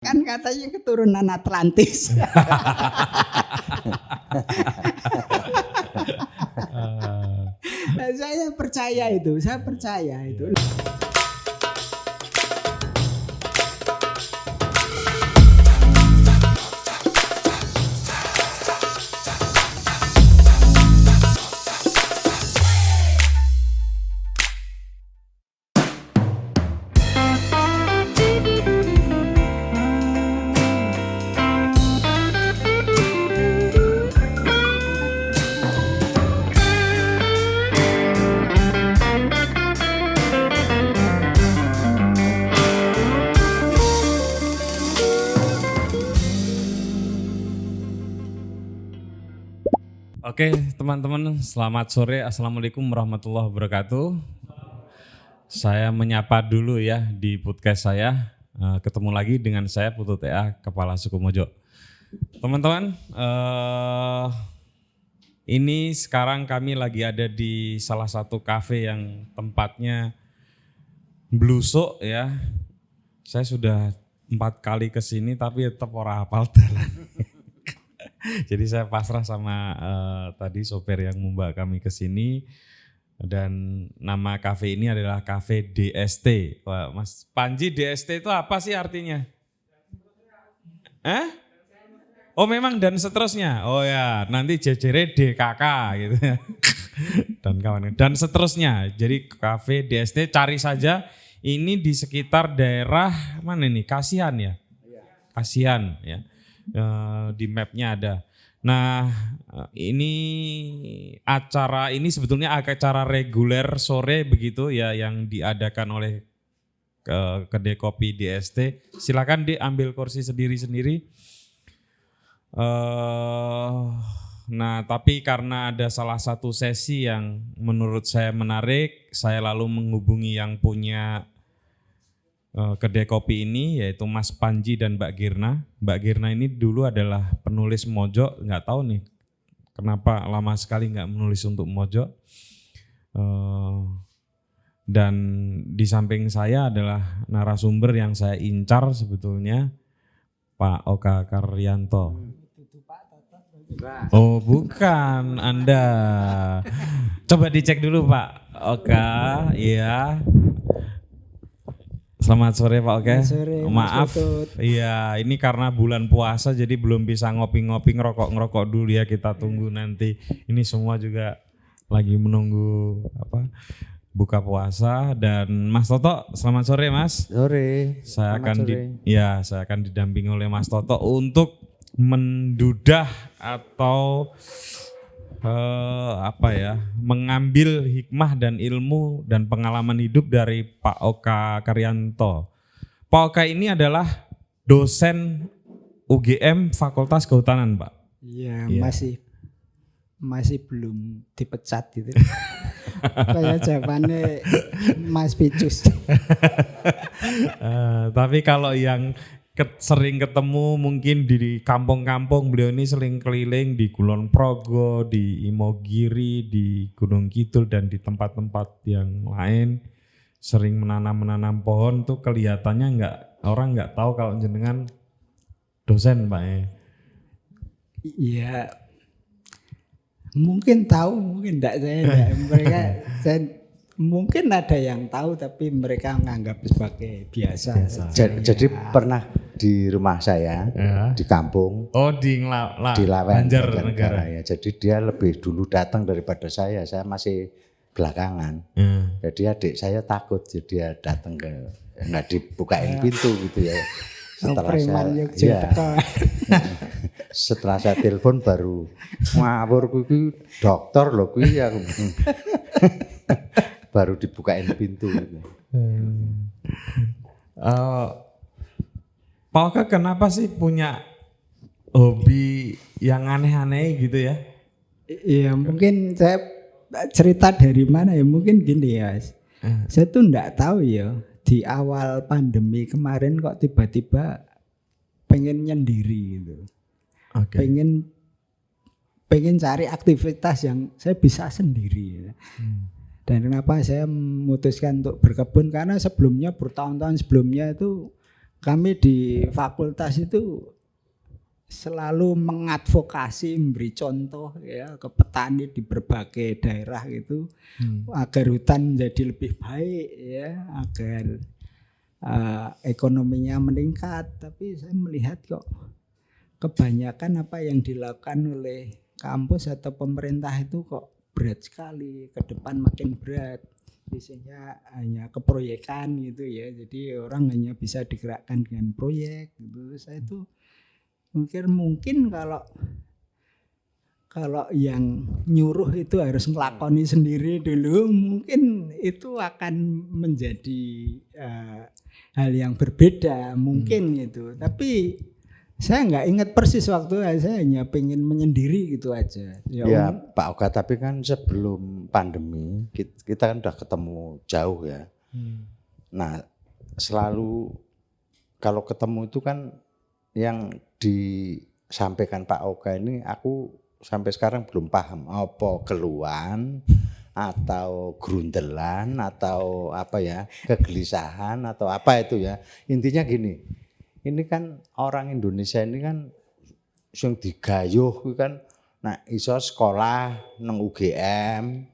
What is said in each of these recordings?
Kan katanya keturunan Atlantis. Saya percaya itu. Oke teman-teman, selamat sore. Assalamualaikum warahmatullahi wabarakatuh. Saya menyapa dulu ya di podcast saya. Ketemu lagi dengan saya Putu TA, Kepala Suku Mojo. Teman-teman, ini sekarang kami lagi ada di salah satu kafe yang tempatnya blusuk ya. Saya sudah 4 kali kesini tapi tetap ora hafal dalan. Jadi saya pasrah sama tadi sopir yang membawa kami ke sini, dan nama kafe ini adalah Kafe DST. Wah, Mas Panji, DST itu apa sih artinya? Oh memang dan seterusnya. Oh ya, nanti jejere DKK gitu ya. Dan kawan dan seterusnya. Jadi Kafe DST cari saja, ini di sekitar daerah mana nih? Kasihan ya? Kasihan ya. Di mapnya ada. Nah ini acara ini sebetulnya acara reguler sore begitu ya, yang diadakan oleh kedai kopi DST. Silakan diambil kursi sendiri-sendiri. Nah tapi karena ada salah satu sesi yang menurut saya menarik, saya lalu menghubungi yang punya kedai kopi ini, yaitu Mas Panji dan Mbak Girna. Mbak Girna ini dulu adalah penulis Mojo, nggak tahu nih kenapa lama sekali nggak menulis untuk Mojo. Dan di samping saya adalah narasumber yang saya incar sebetulnya, Pak Oka Karyanto. Oh bukan, Anda. Coba dicek dulu Pak Oka, ya. Selamat sore Pak Oke. Sore, maaf, iya ini karena bulan puasa jadi belum bisa ngopi-ngopi, ngerokok dulu ya, kita tunggu nanti. Ini semua juga lagi menunggu buka puasa. Dan Mas Toto, selamat sore Mas. Sore. Saya akan didampingi oleh Mas Toto untuk mendudah atau mengambil hikmah dan ilmu dan pengalaman hidup dari Pak Oka Karyanto. Pak Oka ini adalah dosen UGM Fakultas Kehutanan, Pak. Iya, masih belum dipecat gitu. Kayak jawabannya Mas Picus. Tapi kalau yang sering ketemu mungkin di kampung-kampung, beliau ini sering keliling di Kulon Progo, di Imogiri, di Gunung Kidul dan di tempat-tempat yang lain, sering menanam pohon tuh. Kelihatannya orang nggak tahu kalau jenengan dosen, Pak. Iya, mungkin tahu, mungkin enggak. Mungkin ada yang tahu tapi mereka menganggap sebagai biasa. Jadi pernah di rumah saya, di kampung. Oh di Lawen, Banjarnegara ya. Jadi dia lebih dulu datang daripada saya masih belakangan. Jadi adik saya takut, jadi dia datang nggak dibukain pintu gitu ya. Setelah saya telepon baru ngawur, kuwi dokter loh kuwi ya. Baru dibukain pintu gitu. Pak Oka kenapa sih punya hobi yang aneh-aneh gitu ya? Iya, mungkin saya cerita dari mana ya, mungkin gini ya. Saya tuh enggak tahu ya, di awal pandemi kemarin kok tiba-tiba pengen nyendiri gitu. Okay. Pengen cari aktivitas yang saya bisa sendiri. Dan kenapa saya memutuskan untuk berkebun, karena sebelumnya bertahun-tahun sebelumnya itu kami di fakultas itu selalu mengadvokasi, memberi contoh ya ke petani di berbagai daerah gitu agar hutan menjadi lebih baik ya, agar ekonominya meningkat. Tapi saya melihat kok kebanyakan apa yang dilakukan oleh kampus atau pemerintah itu kok berat sekali, ke depan makin berat. Biasanya hanya keproyekan gitu ya, jadi orang hanya bisa digerakkan dengan proyek gitu. Saya itu mungkin kalau yang nyuruh itu harus ngelakoni sendiri dulu, mungkin itu akan menjadi hal yang berbeda mungkin gitu. Tapi saya nggak ingat persis waktu saya hanya pengen menyendiri gitu aja. Ya Pak Oka, tapi kan sebelum pandemi kita kan udah ketemu jauh ya. Nah selalu kalau ketemu itu kan yang disampaikan Pak Oka ini aku sampai sekarang belum paham apa keluhan atau grundelan atau apa ya, kegelisahan atau apa itu ya. Intinya gini, ini kan orang Indonesia ini kan sing digayuh kan, nah iso sekolah nang UGM,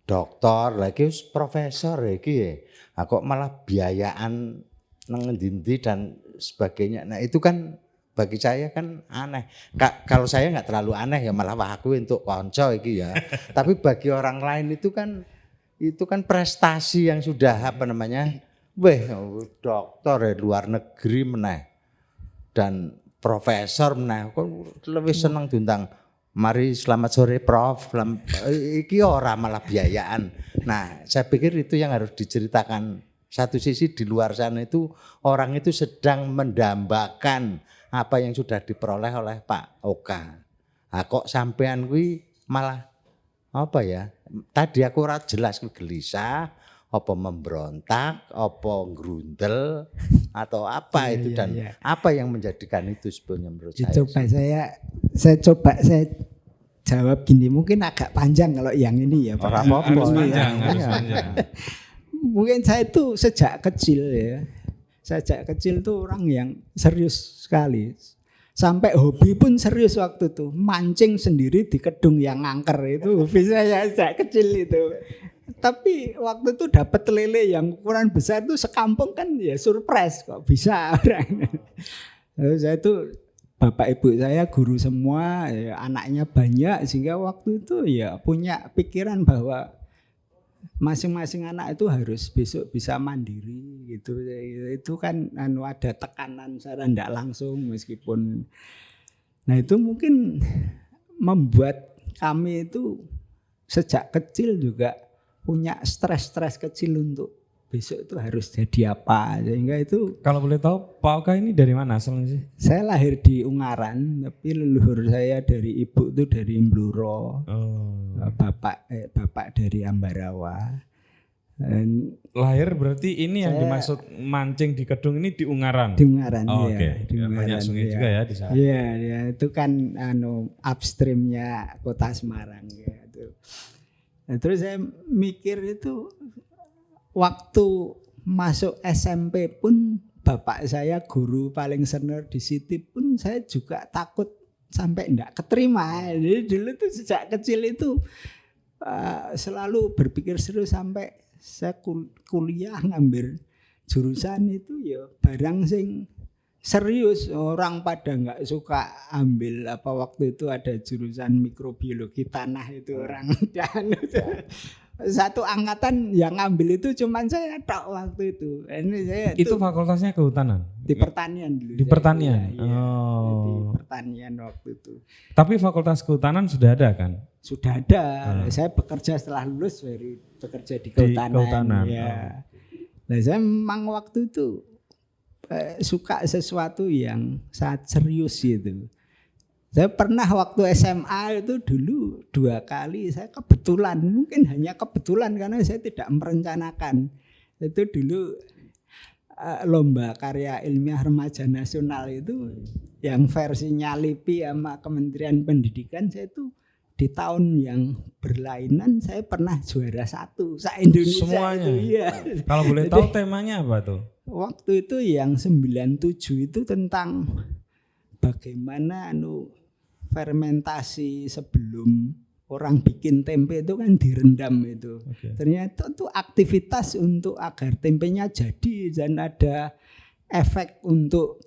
dokter lagi profesor iki ya. Kok malah biayaan nang endi-endi dan sebagainya. Nah itu kan bagi saya kan aneh. Kalau saya nggak terlalu aneh ya, malah aku untuk konco iki ya. Tapi bagi orang lain itu kan prestasi yang sudah apa namanya, dokter dari luar negeri meneh dan profesor meneh. Kok lebih seneng diundang, mari selamat sore Prof. Iki ora malah biayaan. Nah saya pikir itu yang harus diceritakan. Satu sisi di luar sana itu orang itu sedang mendambakan apa yang sudah diperoleh oleh Pak Oka. Nah, kok sampean kuwi malah apa ya? Tadi aku ora jelas gelisah, apa memberontak, apa grundel atau apa itu dan apa yang menjadikan itu sebenarnya menurut saya. Coba saya jawab gini, mungkin agak panjang kalau yang ini ya Pak. Harus panjang. Mungkin saya itu sejak kecil tuh orang yang serius sekali. Sampai hobi pun serius waktu itu. Mancing sendiri di kedung yang angker itu hobi saya sejak kecil itu. Tapi waktu itu dapat lele yang ukuran besar itu sekampung kan ya surprise kok bisa orang. Lalu saya itu bapak ibu saya guru semua, ya, anaknya banyak sehingga waktu itu ya punya pikiran bahwa masing-masing anak itu harus besok bisa mandiri gitu. Itu kan ada tekanan secara tidak langsung meskipun. Nah itu mungkin membuat kami itu sejak kecil juga punya stres-stres kecil untuk besok itu harus jadi apa. Sehingga itu, kalau boleh tahu Pak Oka ini dari mana asalnya sih? Saya lahir di Ungaran, tapi leluhur saya dari ibu itu dari Mbluro. Bapak dari Ambarawa. Lahir berarti ini yang dimaksud mancing di kedung ini di Ungaran. Di Ungaran, oh, ya. Di Ungaran, banyak sungai juga ya di sana. Iya, ya, itu kan upstreamnya Kota Semarang ya. Nah, terus saya mikir itu waktu masuk SMP pun bapak saya guru paling senior di situ pun saya juga takut sampai enggak keterima. Jadi dulu tuh sejak kecil itu selalu berpikir serius sampai saya kuliah ngambil jurusan itu ya barang sing serius. Orang pada enggak suka ambil apa waktu itu ada jurusan mikrobiologi tanah itu orang dan satu angkatan yang ngambil itu cuman saya tok waktu itu. Ini saya itu fakultasnya kehutanan. Di pertanian dulu. Di pertanian. Ya, di pertanian waktu itu. Tapi fakultas kehutanan sudah ada kan? Sudah ada. Saya bekerja setelah lulus bekerja di kehutanan. Ya. Nah, saya memang waktu itu suka sesuatu yang sangat serius gitu. Saya pernah waktu SMA itu dulu 2 kali saya kebetulan, mungkin hanya kebetulan karena saya tidak merencanakan. Itu dulu lomba karya ilmiah remaja nasional itu yang versinya LIPI sama Kementerian Pendidikan, saya itu di tahun yang berlainan saya pernah juara 1 se-Indonesia. Semuanya? Itu, iya. Kalau boleh tahu temanya apa tuh? Waktu itu yang 97 itu tentang bagaimana fermentasi sebelum orang bikin tempe itu kan direndam itu. Ternyata itu aktivitas untuk agar tempenya jadi dan ada efek untuk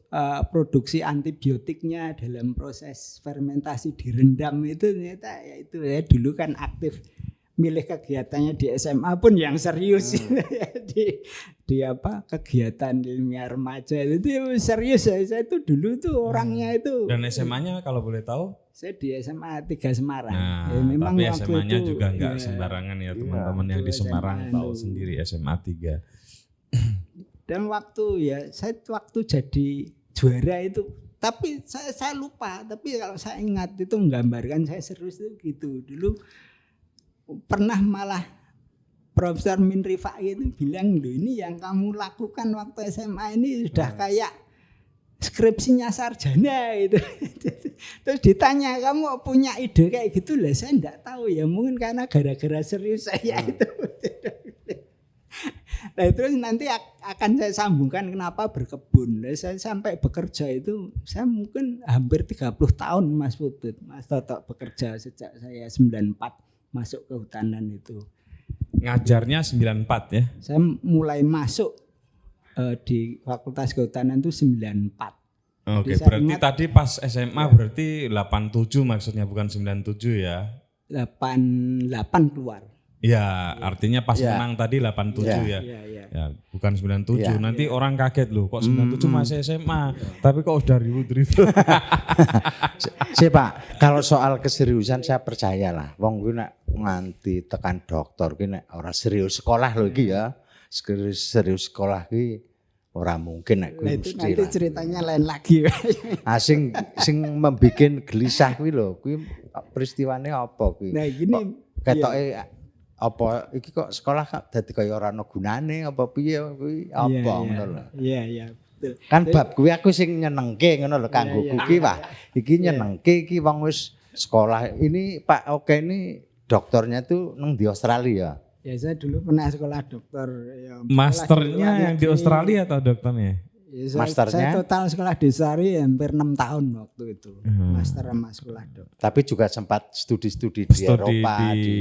produksi antibiotiknya dalam proses fermentasi direndam itu. Ternyata ya itu ya dulu kan aktif milih kegiatannya di SMA pun yang serius di kegiatan ilmiah remaja itu serius. Saya itu dulu tuh orangnya itu. Dan SMA-nya kalau boleh tahu? Saya di SMA 3 Semarang. Nah, ya, memang tapi SMA-nya juga enggak ya, sembarangan ya teman-teman yang di Semarang tahu sendiri SMA 3. Dan saya waktu jadi juara itu, tapi saya lupa, tapi kalau saya ingat itu menggambarkan saya serius itu gitu. Dulu pernah malah Profesor Min Rifai itu bilang, loh ini yang kamu lakukan waktu SMA ini sudah kayak skripsinya sarjana itu. Terus ditanya, kamu punya ide kayak gitu lah? Saya enggak tahu ya, mungkin karena gara-gara serius saya itu. Nah terus nanti akan saya sambungkan kenapa berkebun. Nah, saya sampai bekerja itu, saya mungkin hampir 30 tahun Mas Putut. Mas Toto bekerja sejak saya 94 masuk kehutanan itu. Ngajarnya 94 ya? Saya mulai masuk di Fakultas Kehutanan itu 94. Oke, berarti tadi pas SMA ya. Berarti 87 maksudnya, bukan 97 ya? 88 keluar. Ya, artinya pas menang tadi 87 ya. Ya, bukan 97. Nanti orang kaget loh, kok 97 masih SMA. Tapi kok udah ribut-ribut. Pak, kalau soal keseriusan saya percayalah. Wong kuwi nek nganti tekan doktor kuwi nek ora serius sekolah lho iki ya. Serius sekolah ki ora mungkin nek kuwi mesti. Nanti ceritanya lain lagi. Sing membikin gelisah kuwi lho, kuwi peristiwane apa kuwi? Nah, gini ketoke apa iki kok sekolah dadi kaya ora ana gunane apa piye kuwi apa ngono lho. Iya, betul. Kan bab kuwi aku sing nyenengke ngono lho kanggo kuwi wah. Iki nyenengke iki wong wis sekolah. Ini Pak Oke ini dokternya tuh nang di Australia. Ya saya dulu pernah sekolah dokter ya. Masternya yang di Australia atau dokternya? Ya, Masternya? Saya total sekolah di Sari hampir 6 tahun waktu itu. Master sama sekolah dokter. Tapi juga sempat studi-studi di Eropa, di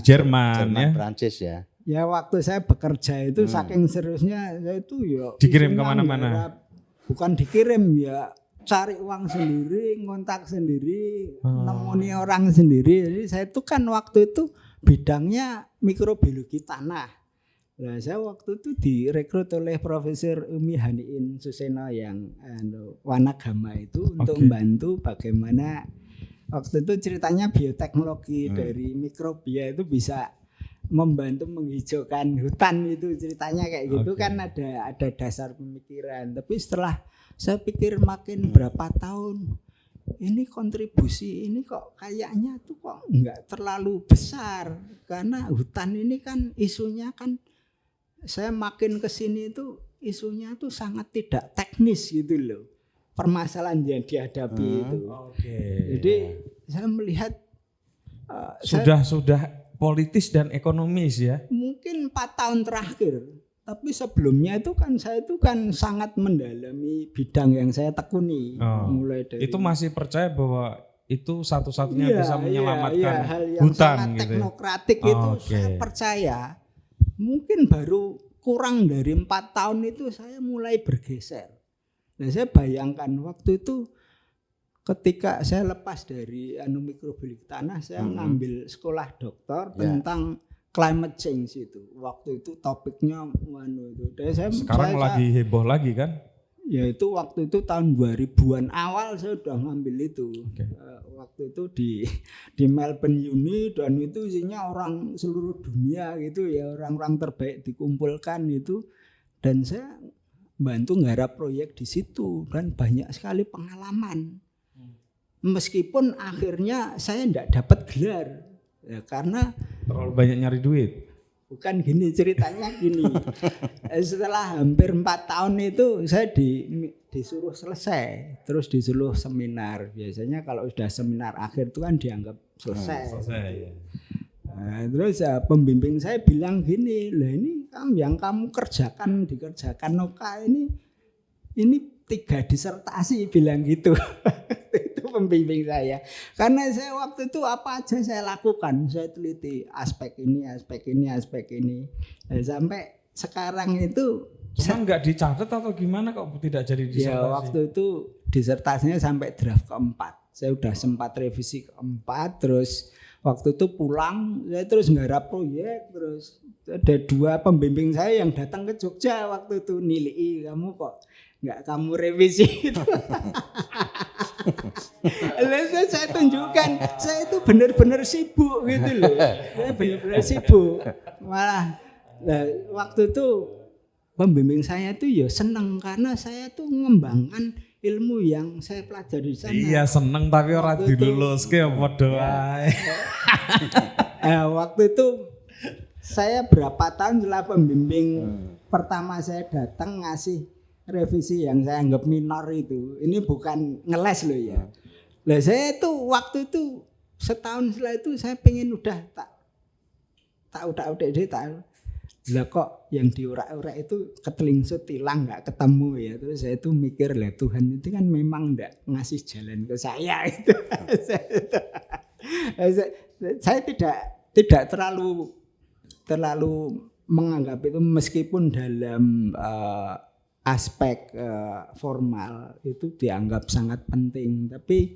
Jerman ya. Prancis ya. Ya waktu saya bekerja itu saking seriusnya saya itu ya dikirim kemana-mana. Bukan dikirim ya, cari uang sendiri, ngontak sendiri, nemoni orang sendiri. Jadi saya itu kan waktu itu bidangnya mikrobiologi tanah. Nah, saya waktu itu direkrut oleh Profesor Umi Haniin Suseno yang Wanagama itu untuk membantu bagaimana waktu itu ceritanya bioteknologi dari mikrobia itu bisa membantu menghijaukan hutan itu ceritanya kayak gitu kan ada dasar pemikiran. Tapi setelah saya pikir makin berapa tahun ini kontribusi ini kok kayaknya tuh kok enggak terlalu besar karena hutan ini kan isunya kan saya makin kesini itu isunya tuh sangat tidak teknis gitu loh permasalahan yang dihadapi itu. Jadi saya melihat sudah politis dan ekonomis ya. Mungkin 4 tahun terakhir, tapi sebelumnya itu kan saya itu kan sangat mendalami bidang yang saya tekuni. Mulai dari itu masih percaya bahwa itu satu-satunya bisa menyelamatkan hal yang hutan sangat gitu. Teknokratik itu saya percaya. Mungkin baru kurang dari 4 tahun itu saya mulai bergeser. Nah, saya bayangkan waktu itu ketika saya lepas dari mikrobiologi tanah, saya ngambil sekolah dokter tentang climate change itu. Waktu itu topiknya itu. Sekarang lagi heboh lagi kan? Ya itu waktu itu tahun 2000-an awal saya udah ngambil itu. Waktu itu di Melbourne Uni dan itu isinya orang seluruh dunia gitu ya, orang-orang terbaik dikumpulkan itu dan saya bantu nggarap proyek di situ dan banyak sekali pengalaman. Meskipun akhirnya saya enggak dapat gelar ya, karena terlalu banyak nyari duit. Bukan gini ceritanya gini. Setelah hampir 4 tahun itu saya disuruh selesai, terus disuruh seminar. Biasanya kalau sudah seminar akhir itu kan dianggap selesai. Ya. Nah, terus pembimbing saya bilang gini, lah ini yang kamu dikerjakan Noka ini 3 disertasi, bilang gitu. Itu pembimbing saya. Karena saya waktu itu apa aja saya lakukan, saya teliti aspek ini. Nah, sampai sekarang itu Cuma nggak dicatat atau gimana kok tidak jadi disertasi? Ya waktu itu disertasinya sampai draft keempat. Saya udah sempat revisi keempat, terus waktu itu pulang, saya terus nggarap proyek, terus ada 2 pembimbing saya yang datang ke Jogja waktu itu nilai, kamu kok nggak kamu revisi itu. Lalu saya tunjukkan, saya itu benar-benar sibuk gitu loh. Saya benar-benar sibuk. Malah waktu itu pembimbing saya itu ya seneng karena saya tuh mengembangkan ilmu yang saya pelajari di sana. Iya seneng tapi orang diluluske padha wae. Waktu itu saya berapa tahun setelah pembimbing pertama saya datang ngasih revisi yang saya anggap minor itu. Ini bukan ngeles loh ya. Lah saya itu waktu itu setahun setelah itu saya pengen udah tak lah kok yang diurak-urak itu ketelingsut hilang nggak ketemu ya. Terus saya itu mikir lah Tuhan itu kan memang nggak ngasih jalan ke saya itu. Saya tidak terlalu menganggap itu meskipun dalam aspek formal itu dianggap sangat penting. Tapi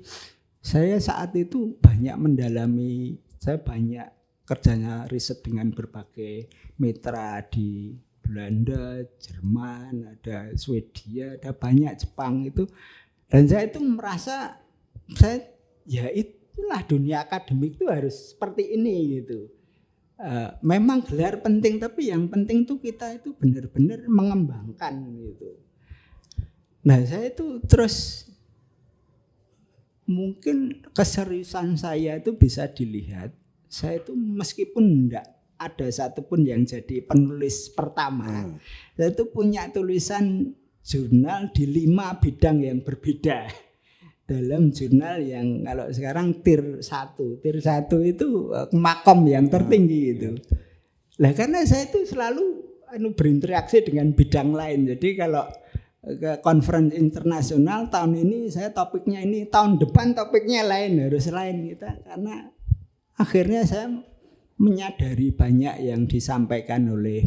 saya saat itu banyak mendalami, saya banyak kerjanya riset dengan berbagai mitra di Belanda, Jerman, ada Swedia, ada banyak Jepang itu. Dan saya itu merasa ya itulah dunia akademik itu harus seperti ini gitu. Memang gelar penting tapi yang penting tuh kita itu benar-benar mengembangkan gitu. Nah, saya itu terus mungkin keseriusan saya itu bisa dilihat. Saya itu meskipun enggak ada satupun yang jadi penulis pertama, saya itu punya tulisan jurnal di 5 bidang yang berbeda. Dalam jurnal yang kalau sekarang tier 1 itu makom yang tertinggi itu. Nah karena saya itu selalu berinteraksi dengan bidang lain. Jadi kalau ke conference internasional tahun ini saya topiknya ini, tahun depan topiknya lain, harus lain kita. Karena akhirnya saya menyadari banyak yang disampaikan oleh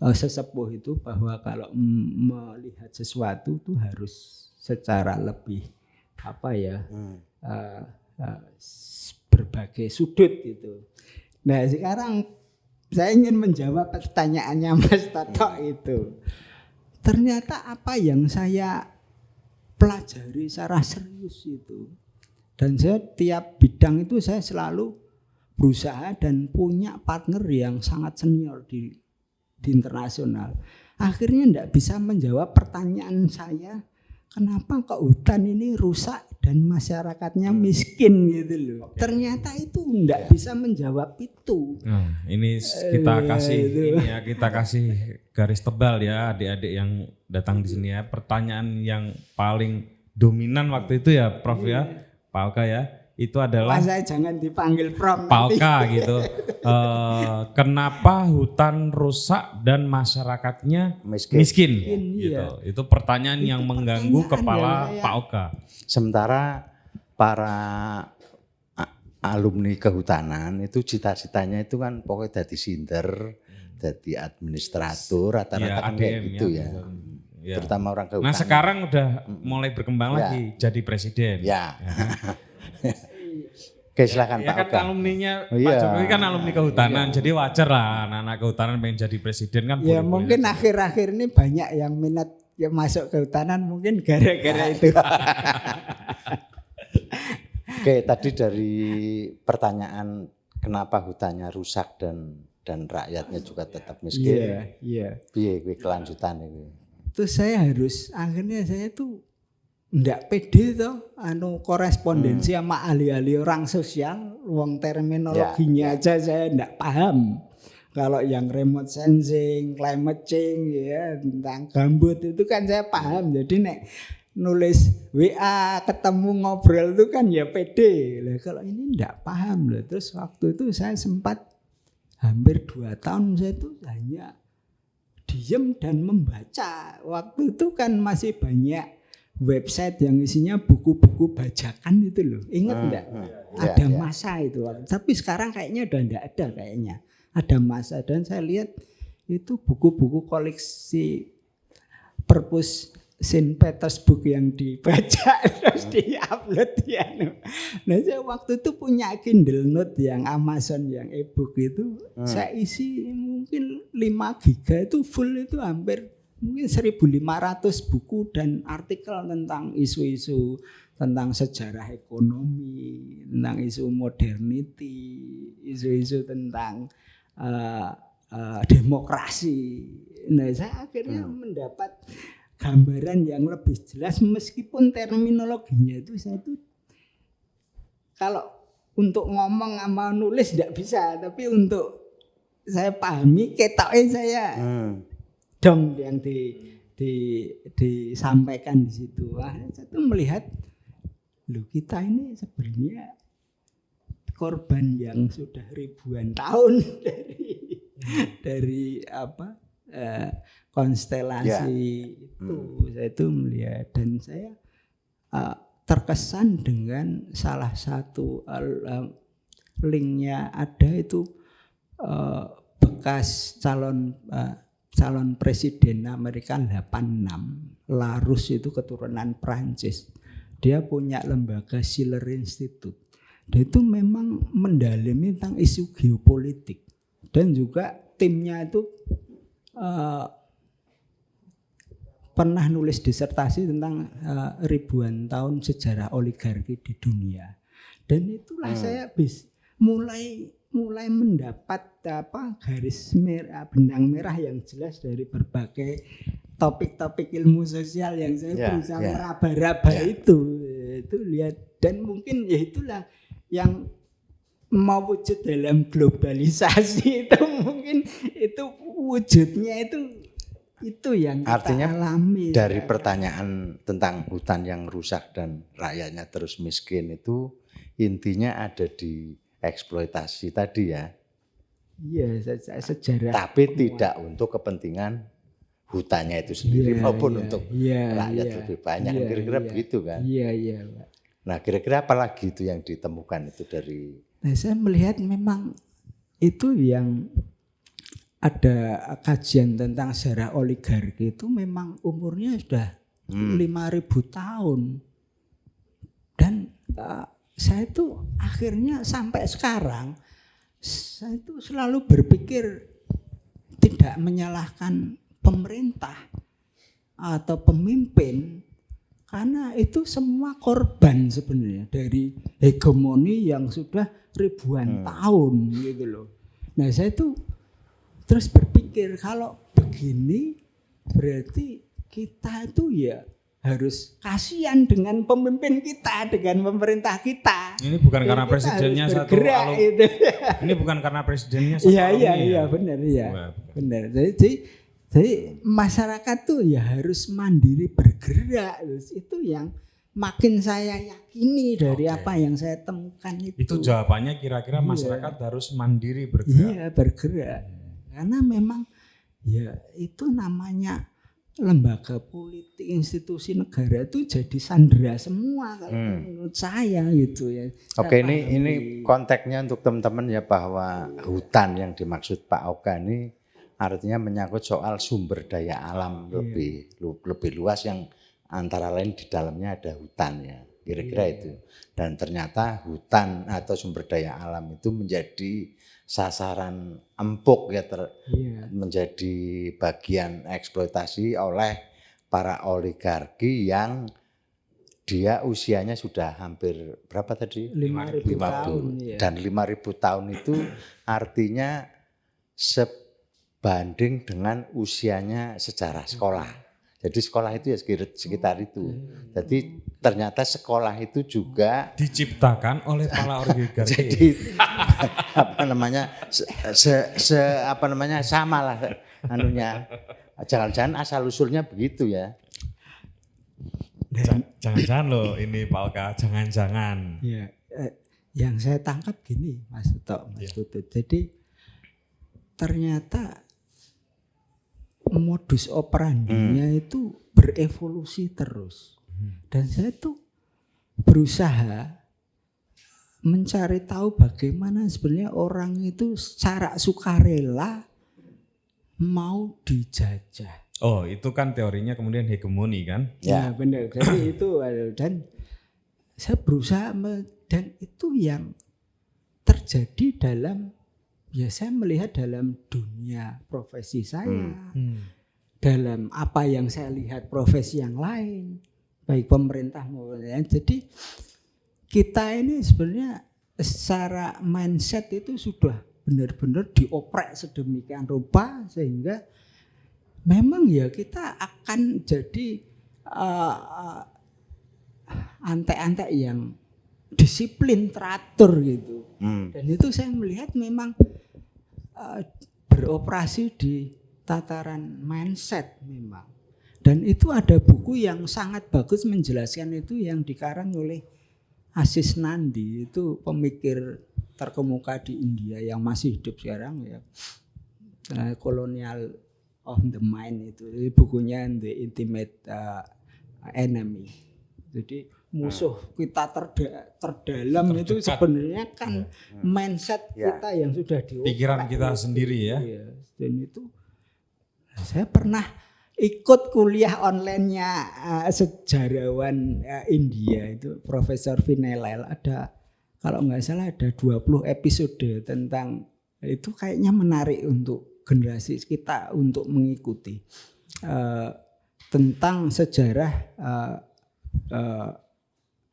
sesepuh itu bahwa kalau melihat sesuatu itu harus secara lebih berbagai sudut gitu. Nah sekarang saya ingin menjawab pertanyaannya Mas Toto itu. Ternyata apa yang saya pelajari secara serius itu, dan saya tiap bidang itu saya selalu berusaha dan punya partner yang sangat senior di internasional. Akhirnya tidak bisa menjawab pertanyaan saya, kenapa kok hutan ini rusak dan masyarakatnya miskin gitu loh. Ternyata itu tidak bisa menjawab itu. Nah, ini kita kasih garis tebal ya adik-adik yang datang di sini ya. Pertanyaan yang paling dominan waktu itu ya Prof ya, Pak Oka ya. Itu adalah saya jangan dipanggil Prof Palka gitu. Kenapa hutan rusak dan masyarakatnya miskin gitu. Iya. Itu pertanyaan yang mengganggu kepala Pak Oka. Sementara para alumni kehutanan itu cita-citanya itu kan pokoknya jadi sinter, jadi administrator, rata-rata kan kayak gitu ya. Ya. Terutama orang kehutanan. Nah sekarang udah mulai berkembang lagi jadi presiden. Ya. Oke silakan ya Pak kan Oka. Alumninya Pak Jokowi kan alumni kehutanan, jadi wajar lah anak-anak kehutanan pengen jadi presiden kan. Ya mungkin akhir-akhir ini banyak yang minat yang masuk kehutanan mungkin gara-gara itu. Oke tadi dari pertanyaan kenapa hutannya rusak dan rakyatnya juga tetap miskin. Iya. Piye kelanjutan ini? Terus saya akhirnya saya tuh ndak pede toh korespondensi sama ahli-ahli orang sosial, wong terminologinya aja saya ndak paham. Kalau yang remote sensing, climate change ya, tentang gambut itu kan saya paham. Jadi nek nulis WA ketemu ngobrol itu kan ya pede. Lah kalau ini enggak paham loh. Terus waktu itu saya sempat hampir 2 tahun saya itu hanya diem dan membaca. Waktu itu kan masih banyak website yang isinya buku-buku bajakan itu loh. Ingat enggak? Ada masa itu. Tapi sekarang kayaknya udah enggak ada kayaknya. Ada masa dan saya lihat itu buku-buku koleksi Perpus Saint Petersburg yang dibaca terus diupload ya. Nah saya waktu itu punya Kindle Note yang Amazon yang e-book itu saya isi mungkin 5 giga itu full itu hampir mungkin 1.500 buku dan artikel tentang isu-isu tentang sejarah ekonomi, tentang isu modernity, isu-isu tentang demokrasi. Nah saya akhirnya mendapat gambaran yang lebih jelas meskipun terminologinya itu saya tuh kalau untuk ngomong sama nulis tidak bisa, tapi untuk saya pahami ketoknya saya dong yang disampaikan di situ. Wah, saya tuh melihat loh kita ini sebenarnya korban yang sudah ribuan tahun dari apa konstelasi itu. Saya itu melihat dan saya terkesan dengan salah satu linknya ada itu bekas calon presiden Amerika 86 Larus itu keturunan Prancis. Dia punya lembaga Schiller Institute. Dia itu memang mendalami tentang isu geopolitik dan juga timnya itu pernah nulis disertasi tentang ribuan tahun sejarah oligarki di dunia. Dan itulah saya mulai mendapat garis merah, benang merah yang jelas dari berbagai topik-topik ilmu sosial yang saya berusaha meraba-raba itu lihat dan mungkin ya itulah yang mau wujud dalam globalisasi itu mungkin itu wujudnya itu yang kita artinya alami. Dari pertanyaan tentang hutan yang rusak dan rakyatnya terus miskin itu intinya ada di eksploitasi tadi ya. Iya, sejarah. Tapi tidak untuk kepentingan hutannya itu sendiri maupun untuk rakyat lebih banyak. Kira-kira begitu kan? Iya. Nah, kira-kira apa lagi itu yang ditemukan itu dari? Nah, saya melihat memang itu yang ada kajian tentang sejarah oligarki itu memang umurnya sudah 5.000 tahun. Dan saya itu akhirnya sampai sekarang saya itu selalu berpikir tidak menyalahkan pemerintah atau pemimpin karena itu semua korban sebenarnya dari hegemoni yang sudah ribuan tahun gitu loh. Nah saya itu terus berpikir kalau begini berarti kita itu ya harus kasihan dengan pemimpin kita, dengan pemerintah kita. Ini bukan karena presidennya satu itu. Ini bukan karena presidennya satu Iya benar ya. Benar. Jadi masyarakat tuh ya harus mandiri bergerak. Itu yang makin saya yakini dari apa yang saya temukan itu. Itu jawabannya kira-kira masyarakat harus mandiri bergerak. Iya, bergerak. Karena memang ya itu namanya lembaga politik, institusi negara itu jadi sandera semua kalau menurut saya gitu ya. Oke, ini konteksnya untuk teman-teman ya bahwa hutan yang dimaksud Pak Oka ini artinya menyangkut soal sumber daya alam lebih luas yang antara lain di dalamnya ada hutan ya. Kira-kira itu. Dan ternyata hutan atau sumber daya alam itu menjadi sasaran empuk ya menjadi bagian eksploitasi oleh para oligarki yang dia usianya sudah hampir berapa tadi? 5.000 tahun. Dan 5.000 tahun itu artinya sebanding dengan usianya sejarah sekolah. Jadi sekolah itu ya sekitar itu. Jadi ternyata sekolah itu juga Diciptakan oleh para oligarki. jadi apa namanya apa namanya sama lah anunya. Jangan-jangan asal usulnya begitu ya. Jangan-jangan loh ini Pak Oka, jangan-jangan. Ya, yang saya tangkap gini Mas Toto, Mas Putut. Jadi ternyata modus operandinya itu berevolusi terus. Dan saya tuh berusaha mencari tahu bagaimana sebenarnya orang itu secara sukarela mau dijajah. Oh, itu kan teorinya kemudian hegemoni kan? Ya, benar. Jadi itu dan saya berusaha dan itu yang terjadi dalam ya saya melihat dalam dunia profesi saya. Dalam apa yang saya lihat profesi yang lain, baik pemerintah maupun lain. Jadi kita ini sebenarnya secara mindset itu sudah benar-benar dioprek sedemikian rupa sehingga memang ya kita akan jadi antek-antek yang disiplin teratur gitu. Dan itu saya melihat memang beroperasi di tataran mindset memang. Dan itu ada buku yang sangat bagus menjelaskan itu yang dikarang oleh Asis Nandi, itu pemikir terkemuka di India yang masih hidup sekarang ya. Colonial of the Mind itu bukunya The Intimate Enemy. Jadi musuh kita terdalam itu sebenarnya kan mindset kita yang sudah dioprek. Pikiran kita sendiri ya. Dan itu saya pernah ikut kuliah online-nya sejarawan India itu Profesor Vinelal, ada kalau nggak salah ada 20 episode tentang itu, kayaknya menarik untuk generasi kita untuk mengikuti tentang sejarah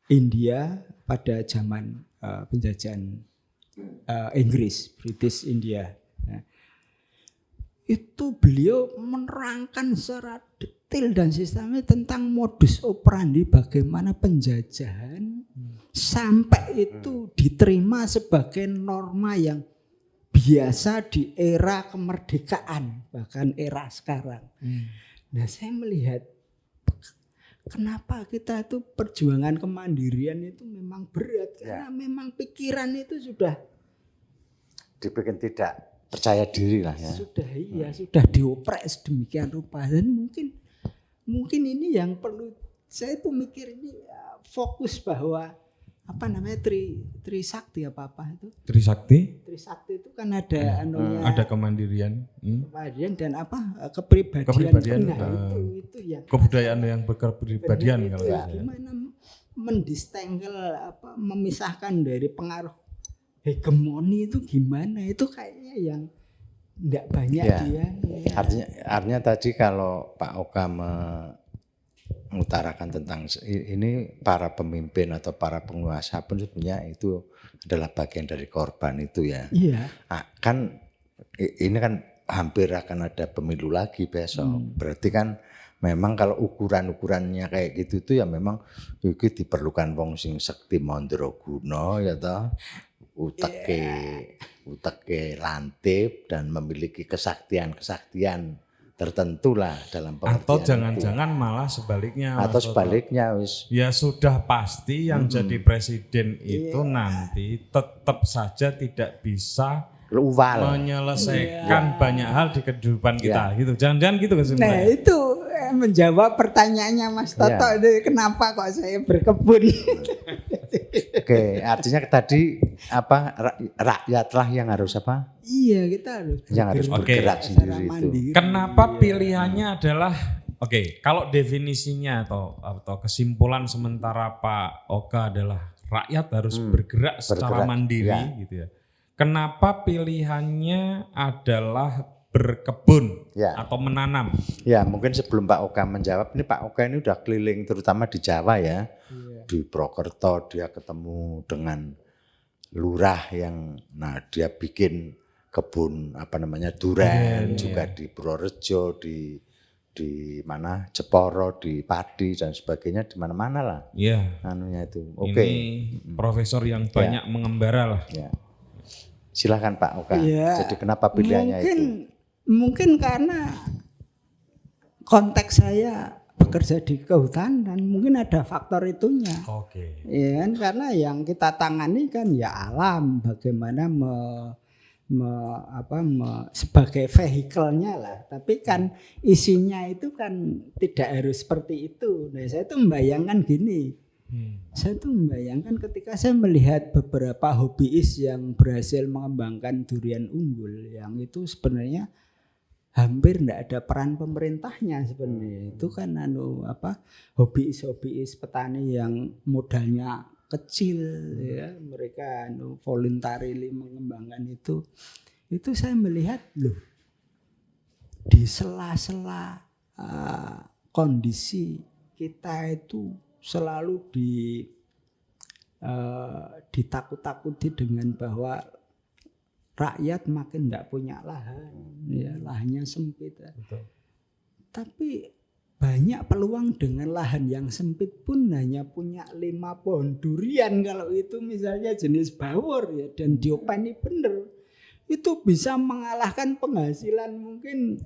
India pada zaman penjajahan Inggris, British India. Itu beliau menerangkan secara detail dan sistemnya tentang modus operandi bagaimana penjajahan sampai itu diterima sebagai norma yang biasa di era kemerdekaan, bahkan era sekarang. Nah, saya melihat kenapa kita itu perjuangan kemandirian itu memang berat karena memang pikiran itu sudah dibikin tidak percaya diri lah ya. Sudah dioprek sedemikian rupa dan mungkin ini yang perlu saya tuh mikir ini fokus bahwa apa namanya Trisakti apa itu? Trisakti Trisakti itu kan ada ada kemandirian, kemandirian dan apa kepribadian. Itu yang kebudayaan yang berkepribadian kalau ya. Gimana mendistengkel memisahkan dari pengaruh hegemoni itu gimana, itu kayaknya yang enggak banyak dia. Artinya tadi kalau Pak Oka mengutarakan tentang ini para pemimpin atau para penguasa pun sebenarnya itu adalah bagian dari korban itu ya. Iya. Kan ini kan hampir akan ada pemilu lagi besok. Berarti kan memang kalau ukuran-ukurannya kayak gitu tuh ya memang iki diperlukan wong sing sekti mandraguna ya toh. Uteke lantip dan memiliki kesaktian tertentu lah dalam pengertian. Atau jangan-jangan malah sebaliknya. Atau sebaliknya wis. Ya sudah pasti yang jadi presiden itu nanti tetap saja tidak bisa menyelesaikan banyak hal di kehidupan kita gitu. Jangan-jangan gitu kesimpulannya. Nah, itu menjawab pertanyaannya Mas Toto, kenapa kok saya berkebun. Oke, artinya tadi apa rakyatlah yang harus apa? Iya, kita harus bergerak sendiri itu. Kenapa pilihannya adalah kalau definisinya atau kesimpulan sementara Pak Oka adalah rakyat harus bergerak secara mandiri gitu ya. Kenapa pilihannya adalah berkebun atau menanam? Ya, mungkin sebelum Pak Oka menjawab, ini Pak Oka ini udah keliling terutama di Jawa ya. Di Prokerto dia ketemu dengan lurah yang dia bikin kebun duren juga di Purworejo, di di mana Jeporo, di padi dan sebagainya, di mana-mana lah Iya. anunya itu. Oke. Ini profesor yang banyak mengembara lah. Ya. Silakan Pak Oka. Ya, Jadi kenapa pilihannya itu? Mungkin karena konteks saya bekerja di kehutanan, mungkin ada faktor itunya. Oke. Ya kan, karena yang kita tangani kan ya alam, bagaimana sebagai vehikelnya lah. Tapi kan isinya itu kan tidak harus seperti itu. Nah, saya tuh membayangkan gini. Saya tuh membayangkan ketika saya melihat beberapa hobiis yang berhasil mengembangkan durian unggul, yang itu sebenarnya hampir tidak ada peran pemerintahnya sebenarnya. Itu kan hobiis petani yang modalnya kecil ya, mereka voluntarily mengembangkan itu saya melihat loh, di sela-sela kondisi kita itu selalu ditakut-takuti dengan bahwa rakyat makin tidak punya lahan, ya, lahannya sempit. Betul. Tapi banyak peluang dengan lahan yang sempit pun hanya punya 5 pohon durian, kalau itu misalnya jenis bawor ya, dan diopeni bener, itu bisa mengalahkan penghasilan mungkin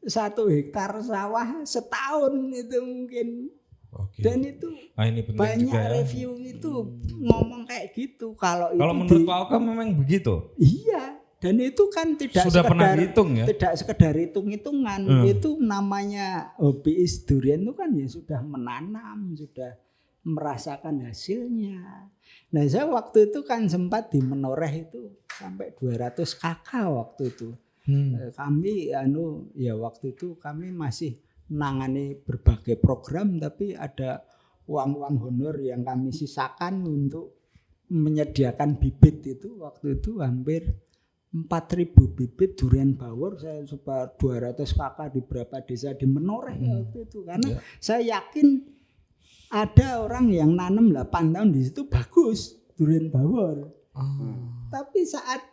1 hektar sawah setahun itu mungkin. Oke. Dan itu ini banyak juga ya. review itu ngomong kayak gitu. Kalau menurut Pak Oka memang begitu? Iya. Dan itu kan tidak sudah sekedar, pernah dihitung ya? Tidak sekedar hitung-hitungan. Itu namanya hobiis durian itu kan ya sudah menanam, sudah merasakan hasilnya. Nah, saya waktu itu kan sempat di Menoreh itu sampai 200 kakak waktu itu. Kami waktu itu kami masih menangani berbagai program, tapi ada uang-uang honor yang kami sisakan untuk menyediakan bibit itu. Waktu itu hampir 4.000 bibit durian bawor, saya coba 200 kakak di beberapa desa di Menoreh waktu itu. Karena saya yakin ada orang yang nanam 8 tahun di situ bagus durian bawor. Tapi saat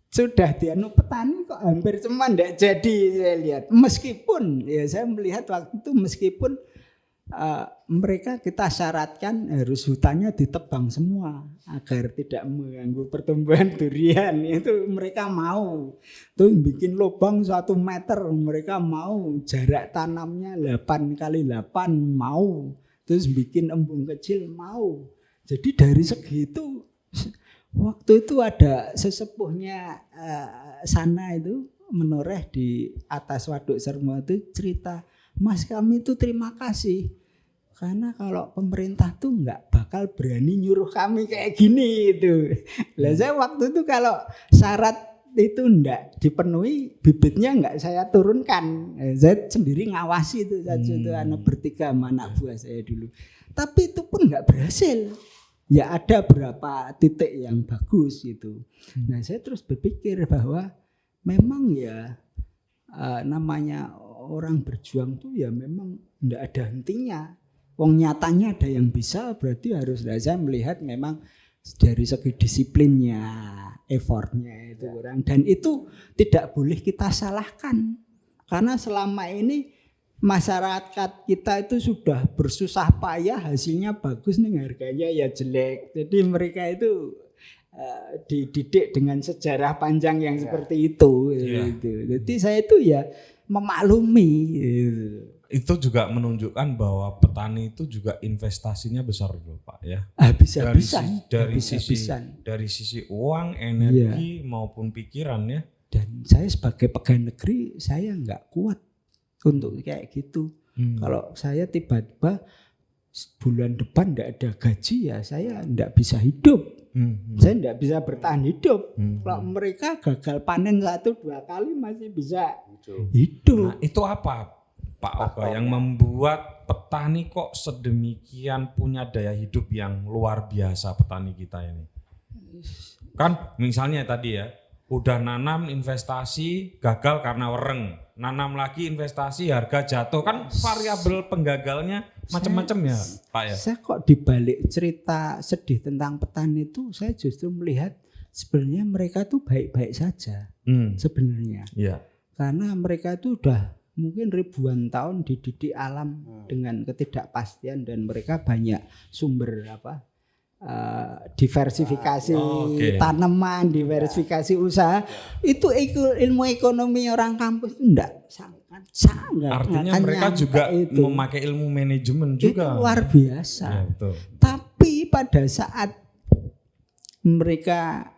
sudah petani kok hampir cuma tidak jadi, saya lihat. Meskipun ya saya melihat waktu itu meskipun mereka kita syaratkan harus hutannya ditebang semua agar tidak mengganggu pertumbuhan durian, itu mereka mau. Tuh bikin lubang 1 meter mereka mau, jarak tanamnya 8 kali 8 mau, terus bikin embung kecil mau. Jadi dari segitu, waktu itu ada sesepuhnya sana itu Menoreh di atas Waduk Sermo itu cerita, Mas, kami itu terima kasih karena kalau pemerintah tuh nggak bakal berani nyuruh kami kayak gini itu. Lah saya waktu itu kalau syarat itu enggak dipenuhi, bibitnya enggak saya turunkan. Saya sendiri ngawasi itu saja itu anak bertiga sama anak buah saya dulu. Tapi itu pun enggak berhasil. Ya ada berapa titik yang bagus gitu. Nah, saya terus berpikir bahwa memang ya namanya orang berjuang tuh ya memang enggak ada hentinya. Wong nyatanya ada yang bisa, berarti harus saya melihat memang dari segi disiplinnya, effortnya itu kurang. Dan itu tidak boleh kita salahkan. Karena selama ini masyarakat kita itu sudah bersusah payah, hasilnya bagus nih, harganya ya jelek. Jadi mereka itu dididik dengan sejarah panjang yang seperti itu. Gitu. Jadi saya itu ya memaklumi. Itu juga menunjukkan bahwa petani itu juga investasinya besar loh Pak ya. Habis-habisan. Dari sisi uang, energi maupun pikiran ya. Dan saya sebagai pegawai negeri saya nggak kuat untuk kayak gitu. Kalau saya tiba-tiba bulan depan tidak ada gaji ya saya tidak bisa hidup. Saya tidak bisa bertahan hidup. Kalau mereka gagal panen 1-2 kali masih bisa hidup. Nah, itu apa Pak Oka yang membuat petani kok sedemikian punya daya hidup yang luar biasa petani kita ini? Kan misalnya tadi ya, udah nanam investasi gagal karena wereng, nanam lagi investasi harga jatuh, kan variabel penggagalnya macam-macam ya Pak ya. Saya kok dibalik cerita sedih tentang petani itu saya justru melihat sebenarnya mereka tuh baik-baik saja sebenarnya. Iya. Karena mereka itu udah mungkin ribuan tahun dididik alam dengan ketidakpastian dan mereka banyak sumber diversifikasi tanaman, diversifikasi usaha. Itu ilmu ekonomi orang kampus itu sangat. Artinya mereka juga memakai ilmu manajemen juga. Itu luar biasa. Ya, betul. Tapi pada saat mereka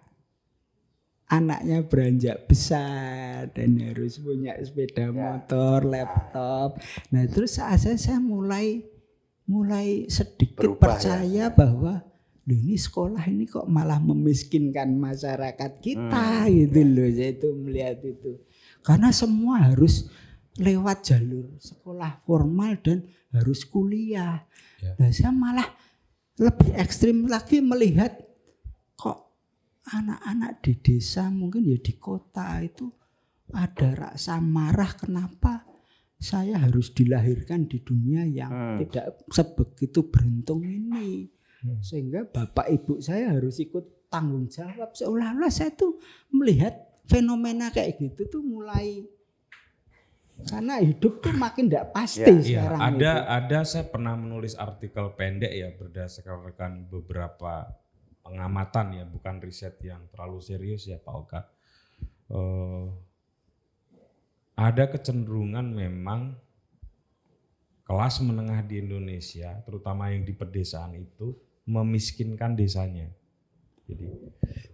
anaknya beranjak besar dan harus punya sepeda motor, laptop. Nah, terus saya mulai sedikit berubah, percaya bahwa ini sekolah ini kok malah memiskinkan masyarakat kita gitu loh. Saya itu melihat itu. Karena semua harus lewat jalur sekolah formal dan harus kuliah. Nah, saya malah lebih ekstrim lagi melihat kok anak-anak di desa mungkin ya di kota itu ada rasa marah kenapa saya harus dilahirkan di dunia yang tidak sebegitu beruntung ini. Sehingga bapak ibu saya harus ikut tanggung jawab. Seolah-olah saya tuh melihat fenomena kayak gitu tuh mulai karena hidup tuh makin tidak pasti sekarang. Ada saya pernah menulis artikel pendek ya berdasarkan beberapa pengamatan ya, bukan riset yang terlalu serius ya Pak Oka. Ada kecenderungan memang kelas menengah di Indonesia, terutama yang di pedesaan itu memiskinkan desanya. Jadi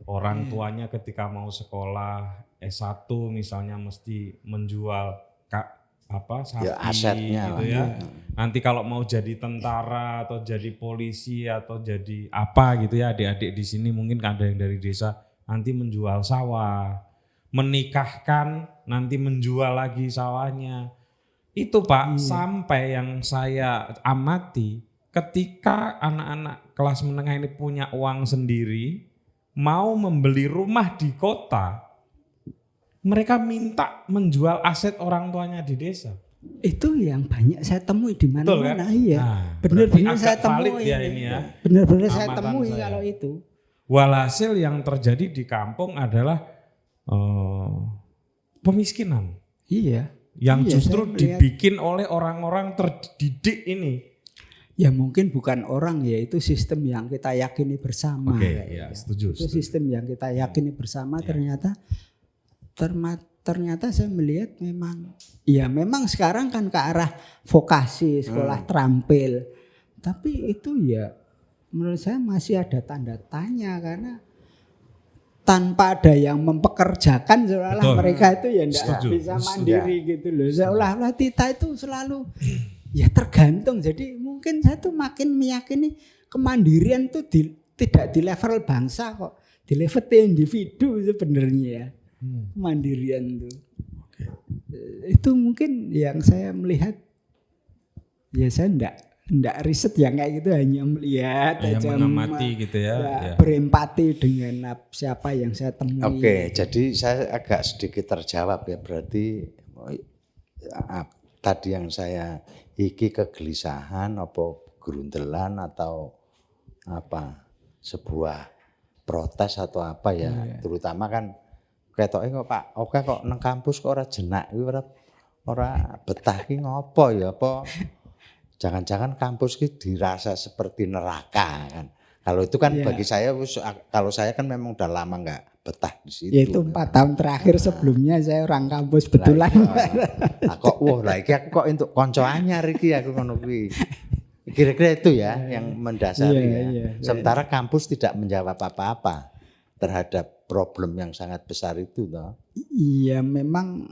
orang tuanya ketika mau sekolah S1 misalnya mesti menjual sapi asetnya gitu ya. Nanti kalau mau jadi tentara atau jadi polisi atau jadi apa gitu ya, adik-adik di sini mungkin ada yang dari desa nanti menjual sawah, menikahkan nanti menjual lagi sawahnya. Itu Pak, sampai yang saya amati ketika anak-anak kelas menengah ini punya uang sendiri, mau membeli rumah di kota, mereka minta menjual aset orang tuanya di desa. Itu yang banyak saya temui di mana-mana. Kan? Iya. Nah, benar-benar saya temui ya ini ya. Benar-benar saya temui kalau itu. Walhasil yang terjadi di kampung adalah pemiskinan. Iya. Yang justru dibikin oleh orang-orang terdidik ini. Ya mungkin bukan orang ya, itu sistem yang kita yakini bersama. Oke, ya, setuju. Itu sistem yang kita yakini bersama ternyata saya melihat memang sekarang kan ke arah vokasi, sekolah terampil. Tapi itu ya menurut saya masih ada tanda tanya karena tanpa ada yang mempekerjakan seolah-olah mereka itu ya tidak bisa mandiri gitu loh. Seolah-olah kita itu selalu ya tergantung. Jadi mungkin saya tuh makin meyakini kemandirian tuh tidak di level bangsa kok, di level individu sebenarnya ya. Kemandirian tuh. Itu mungkin yang saya melihat. Ya saya enggak riset yang kayak gitu, hanya melihat aja, mengamati gitu ya. Berempati dengan siapa yang saya temui. Oke, jadi saya agak sedikit terjawab ya, berarti tadi yang saya iki kegelisahan apa gerundelan atau apa sebuah protes atau apa ya, terutama kan ketoke kok Pak Oka kok nang kampus kok ora jenak iki ora betah ki ngopo ya apa jangan-jangan kampus ki dirasa seperti neraka kan. Kalau itu kan bagi saya, kalau saya kan memang udah lama nggak betah di situ. Ya itu 4 tahun terakhir sebelumnya saya orang kampus betulan. Kok iki aku kok untuk konco anyar iki aku ngono kuwi. Kira-kira itu ya yang mendasari ya. Sementara kampus tidak menjawab apa-apa terhadap problem yang sangat besar itu toh. Iya, memang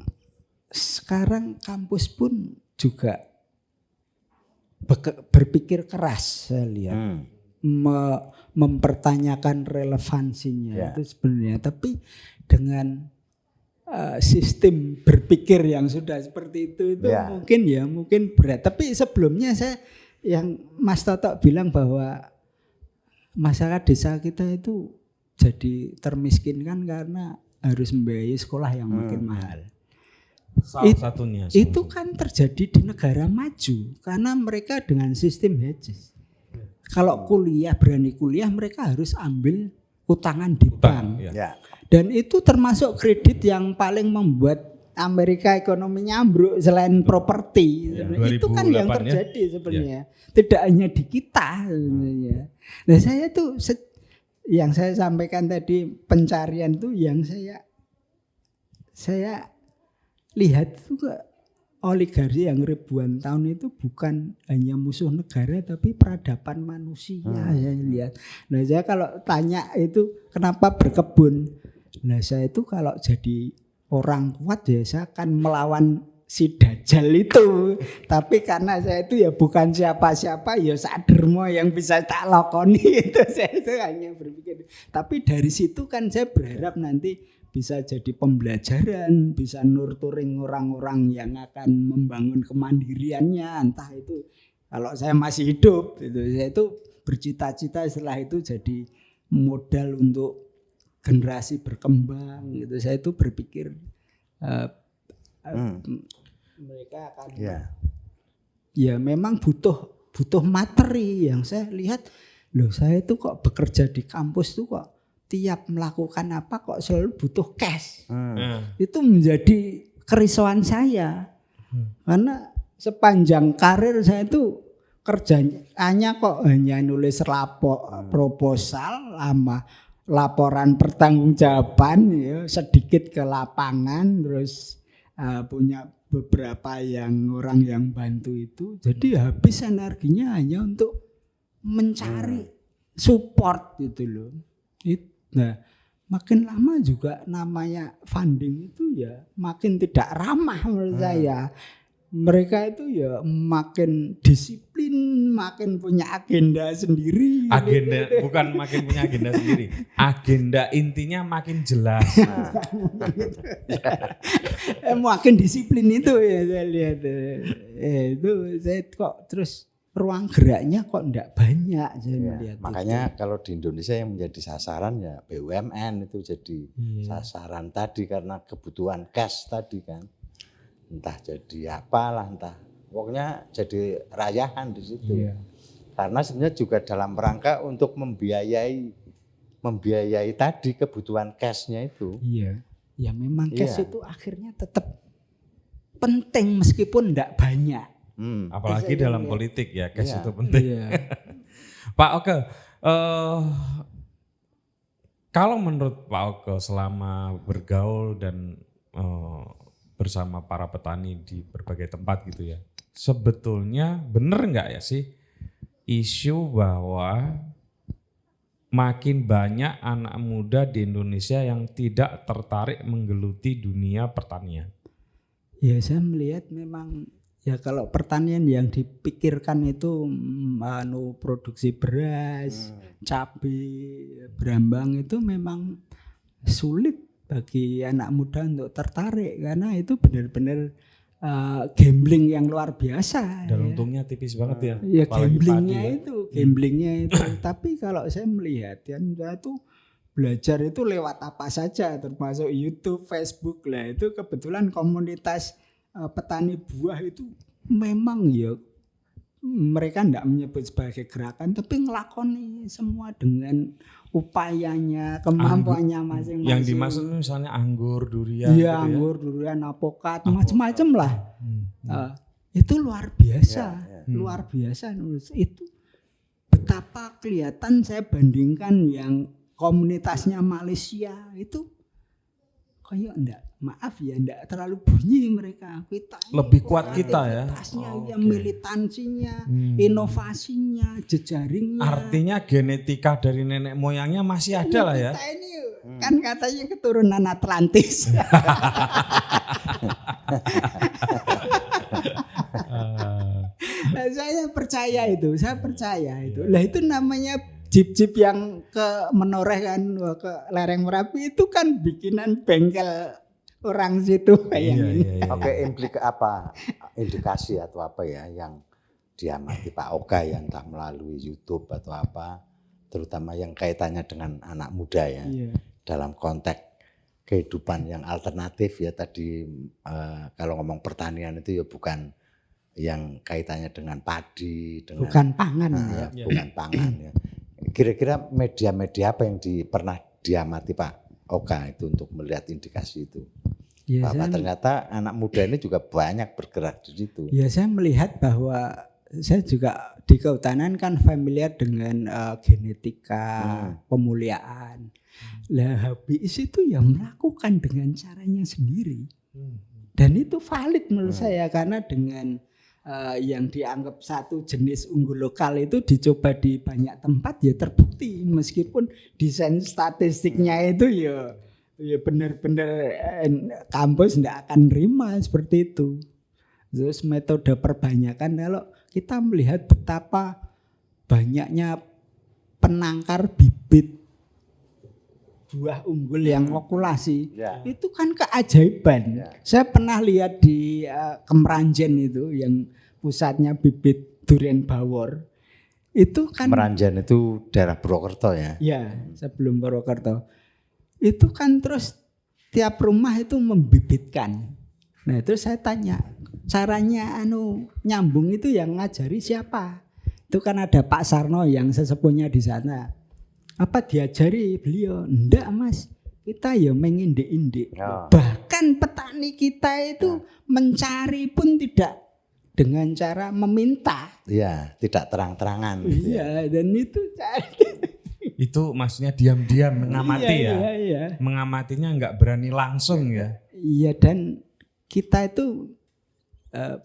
sekarang kampus pun juga berpikir keras saya lihat. Mempertanyakan relevansinya itu sebenarnya, tapi dengan sistem berpikir yang sudah seperti itu mungkin berat. Tapi sebelumnya saya yang Mas Toto bilang bahwa masyarakat desa kita itu jadi termiskinkan karena harus membiayai sekolah yang makin mahal. Salah satunya. Itu kan terjadi di negara maju karena mereka dengan sistem hedges. Kalau berani kuliah mereka harus ambil utangan di bank. Dan itu termasuk kredit yang paling membuat Amerika ekonominya ambruk selain properti. Ya, Itu kan yang 2008 ya. terjadi sebenarnya. Tidak hanya di kita sebenarnya. Nah saya tuh yang saya sampaikan tadi pencarian tuh yang saya lihat juga oligarki yang ribuan tahun itu bukan hanya musuh negara tapi peradaban manusia saya lihat. Nah saya kalau tanya itu kenapa berkebun? Nah saya itu kalau jadi orang kuat ya saya akan melawan si Dajjal itu. Tapi karena saya itu ya bukan siapa-siapa ya Sadermo yang bisa tak lakoni itu saya itu hanya berpikir. Tapi dari situ kan saya berharap nanti bisa jadi pembelajaran, bisa nurturing orang-orang yang akan membangun kemandiriannya, entah itu kalau saya masih hidup itu saya itu bercita-cita setelah itu jadi modal untuk generasi berkembang gitu. Saya itu berpikir mereka akan ya memang butuh materi yang saya lihat loh saya itu kok bekerja di kampus tuh kok tiap melakukan apa kok selalu butuh cash. Itu menjadi kerisauan saya. Karena sepanjang karir saya itu kerjanya kok hanya nulis proposal sama laporan pertanggungjawaban ya, sedikit ke lapangan terus punya beberapa orang yang bantu itu. Jadi habis energinya hanya untuk mencari support gitu loh. Nah, makin lama juga namanya funding itu ya makin tidak ramah menurut saya. Mereka itu ya makin disiplin, makin punya agenda sendiri. Agenda bukan makin punya agenda sendiri. Agenda intinya makin jelas. Makin disiplin itu ya saya lihat. Itu saya kok terus ruang geraknya kok enggak banyak saya melihat. Makanya itu. Kalau di Indonesia yang menjadi sasaran ya BUMN itu jadi sasaran tadi karena kebutuhan cash tadi kan. Entah jadi apalah, entah pokoknya jadi rayahan di situ. Karena sebenarnya juga dalam rangka untuk membiayai tadi kebutuhan cashnya itu. Ya memang cash itu akhirnya tetap penting meskipun enggak banyak. Apalagi dalam politik ya cash itu penting. Pak Oke, kalau menurut Pak Oke selama bergaul dan bersama para petani di berbagai tempat gitu ya, sebetulnya benar nggak ya sih isu bahwa makin banyak anak muda di Indonesia yang tidak tertarik menggeluti dunia pertanian? Ya saya melihat memang ya kalau pertanian yang dipikirkan itu produksi beras, cabai, berambang itu memang sulit bagi anak muda untuk tertarik karena itu benar-benar gambling yang luar biasa. Dan untungnya tipis banget ya. Ya gamblingnya itu. Tapi kalau saya melihat ya saya tuh belajar itu lewat apa saja termasuk YouTube, Facebook lah itu kebetulan komunitas petani buah itu memang ya mereka enggak menyebut sebagai gerakan tapi ngelakoni semua dengan upayanya, kemampuannya masing-masing. Yang dimaksud misalnya anggur, durian. Iya, anggur, durian, apokat, macam-macam lah. Itu luar biasa, luar biasa. Itu betapa kelihatan saya bandingkan yang komunitasnya Malaysia itu kayak enggak terlalu bunyi mereka. Kita lebih kuat kita ya. Militansinya, inovasinya, jejaringnya. Artinya genetika dari nenek moyangnya masih ada lah ya. Kita ini kan katanya keturunan Atlantis. Saya percaya itu. Lah itu namanya jeep-jeep yang ke Menoreh kan ke lereng Merapi itu kan bikinan bengkel orang situ Iya. Oke, indikasi atau apa ya yang diamati Pak Oka ya entah melalui YouTube atau apa terutama yang kaitannya dengan anak muda ya dalam konteks kehidupan yang alternatif ya tadi kalau ngomong pertanian itu ya bukan yang kaitannya dengan padi dengan bukan pangan bukan pangan ya. Kira-kira media-media apa yang pernah diamati Pak Oka itu untuk melihat indikasi itu? Ya, bahwa saya, ternyata anak muda ini juga banyak bergerak di situ. ya saya melihat bahwa saya juga di kehutanan kan familiar dengan genetika, pemuliaan. Lah habis itu ya melakukan dengan caranya sendiri. Dan itu valid menurut saya karena dengan yang dianggap satu jenis unggul lokal itu dicoba di banyak tempat ya terbukti meskipun desain statistiknya itu ya benar-benar kampus tidak akan nerima seperti itu. Terus metode perbanyakan kalau kita melihat betapa banyaknya penangkar bibit buah unggul yang okulasi, itu kan keajaiban. Saya pernah lihat di Kemeranjen itu yang pusatnya bibit durian bawor. Itu kan Meranjan itu daerah Purwokerto ya. ya sebelum Purwokerto. Itu kan terus tiap rumah itu membibitkan. Nah terus saya tanya, caranya nyambung itu yang ngajari siapa? Itu kan ada Pak Sarno yang sesepuhnya di sana. Apa diajari beliau? Enggak mas, kita ya mengindik-indik. Bahkan petani kita itu mencari pun tidak dengan cara meminta. Iya, tidak terang-terangan. Gitu Iya, dan itu Itu maksudnya diam-diam mengamati ya. Iya. Mengamatinya nggak berani langsung ya. Iya, dan kita itu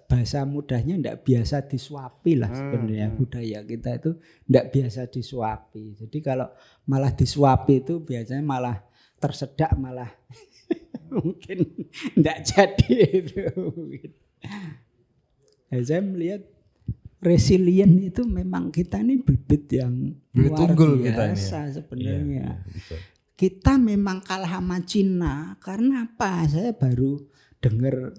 bahasa mudahnya tidak biasa disuapi lah sebenarnya. Budaya kita itu tidak biasa disuapi. Jadi kalau malah disuapi itu biasanya malah tersedak, malah mungkin tidak jadi itu. Nah, saya melihat resilient itu memang kita ini bibit yang luar biasa sebenarnya. Iya, kita memang kalah sama Cina karena apa? Saya baru dengar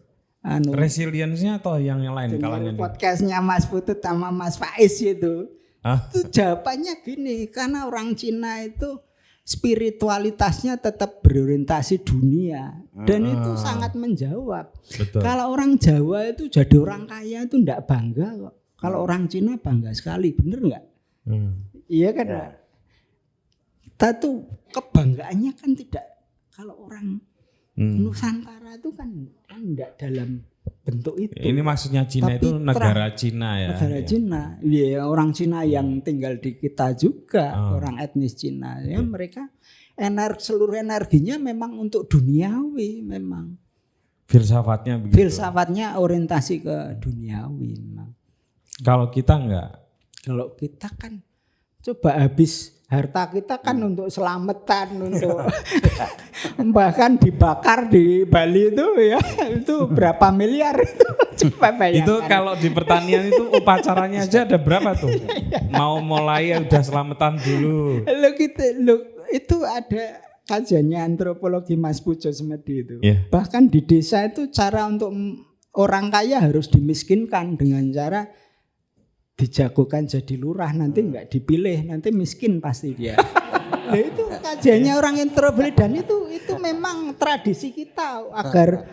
resilience-nya atau yang lain kalahnya podcastnya Mas Putut sama Mas Faiz itu. Itu jawabannya gini, karena orang Cina itu spiritualitasnya tetap berorientasi dunia dan itu sangat menjawab. Betul. Kalau orang Jawa itu jadi orang kaya itu enggak bangga kok. Kalau orang Cina bangga sekali, bener enggak? Iya kan? Ya. Kita tuh kebanggaannya kan tidak kalau orang Nusantara itu kan enggak dalam bentuk itu. Ini maksudnya Cina. Tapi itu negara Cina ya. Negara Cina. Iya, orang Cina yang tinggal di kita juga, orang etnis Cina. Ya mereka seluruh energinya memang untuk duniawi memang. Filsafatnya begitu. Filsafatnya orientasi ke duniawi memang. Kalau kita enggak. Kalau kita kan coba habis harta kita kan untuk selamatan, untuk bahkan dibakar di Bali itu ya itu berapa miliar itu coba bayangkan. Itu kalau di pertanian itu upacaranya aja ada berapa tuh? Mau mulai udah selamatan dulu. Itu ada kajiannya antropologi Mas Pujo Semedi itu. Yeah. Bahkan di desa itu cara untuk orang kaya harus dimiskinkan dengan cara dijagokan jadi lurah, nanti enggak dipilih, nanti miskin pasti dia. Nah, itu kajiannya orang antropologi dan itu memang tradisi kita agar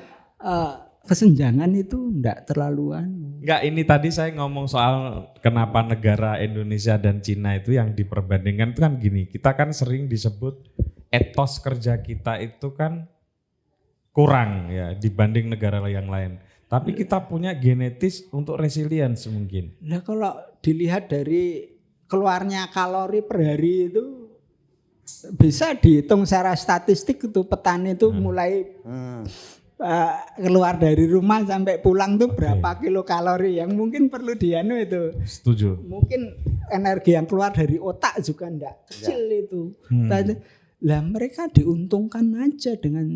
kesenjangan itu enggak terlaluan. Enggak, ini tadi saya ngomong soal kenapa negara Indonesia dan Cina itu yang diperbandingkan itu kan gini, kita kan sering disebut etos kerja kita itu kan kurang ya dibanding negara yang lain. Tapi kita punya genetis untuk resilience mungkin. Nah kalau dilihat dari keluarnya kalori per hari itu bisa dihitung secara statistik itu petani itu mulai keluar dari rumah sampai pulang tuh berapa kilokalori yang mungkin perlu dianu itu. Setuju. Mungkin energi yang keluar dari otak juga enggak kecil itu. Lah mereka diuntungkan aja dengan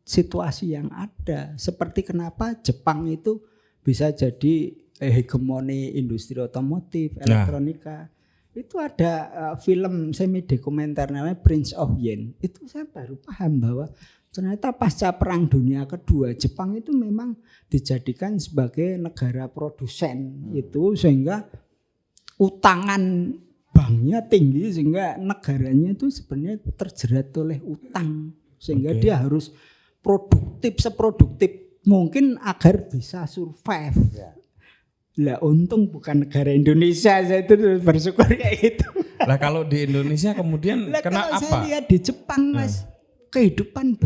situasi yang ada. Seperti kenapa Jepang itu bisa jadi hegemoni industri otomotif, elektronika. Itu ada film semi dokumenter namanya Prince of Yen. Itu saya baru paham bahwa ternyata pasca Perang Dunia Kedua Jepang itu memang dijadikan sebagai negara produsen itu sehingga utangan banknya tinggi sehingga negaranya itu sebenarnya terjerat oleh utang sehingga dia harus seproduktif mungkin agar bisa survive. Lah untung bukan negara Indonesia, saya itu bersyukur kayak gitu. Lah kalau di Indonesia kemudian kena kalau apa? Saya lihat di Jepang Mas, kehidupan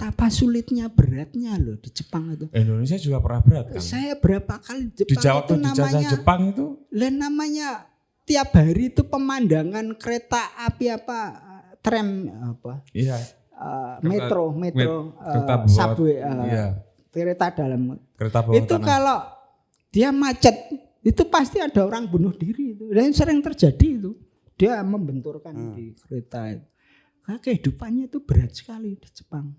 betapa sulitnya beratnya loh di Jepang itu. Indonesia juga pernah berat kan? Saya berapa kali di Di Jepang Jawa itu tuh dijajah namanya Jepang itu. namanya tiap hari itu pemandangan kereta api apa tram apa Iya. metro kereta bawah, subway iya. kereta dalam Kereta bawah itu tanah. kalau dia macet itu pasti ada orang bunuh diri itu dan sering terjadi itu dia membenturkan di kereta itu. Nah, kehidupannya itu berat sekali di Jepang.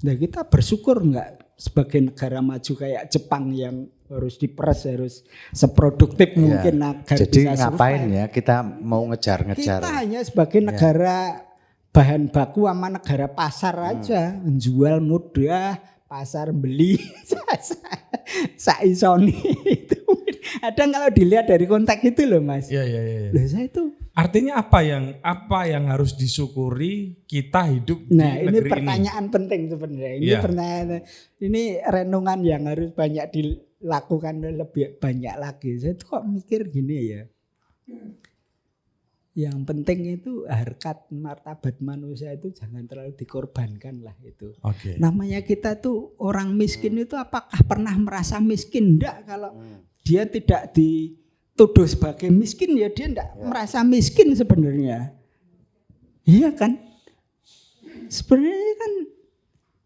Nah kita bersyukur nggak sebagai negara maju kayak Jepang yang harus diperes harus seproduktif mungkin agar Jadi bisa ngapain survive. ya kita mau ngejar-ngejar. Kita hanya sebagai negara bahan baku sama negara pasar aja, menjual mudah, pasar beli, saisoni itu. Kadang kalau dilihat dari konteks itu loh Mas. Iya. Loh saya itu. Artinya apa yang harus disyukuri kita hidup Nah di ini negeri pertanyaan penting sebenarnya. Ini Iya. pertanyaan, ini renungan yang harus banyak dilakukan lebih banyak lagi. Saya tuh kok mikir gini ya. Yang penting itu harkat martabat manusia itu jangan terlalu dikorbankan lah itu. Oke. Namanya kita tuh orang miskin itu apakah pernah merasa miskin? Enggak, kalau dia tidak dituduh sebagai miskin ya dia enggak merasa miskin sebenarnya. Iya kan? Sebenarnya kan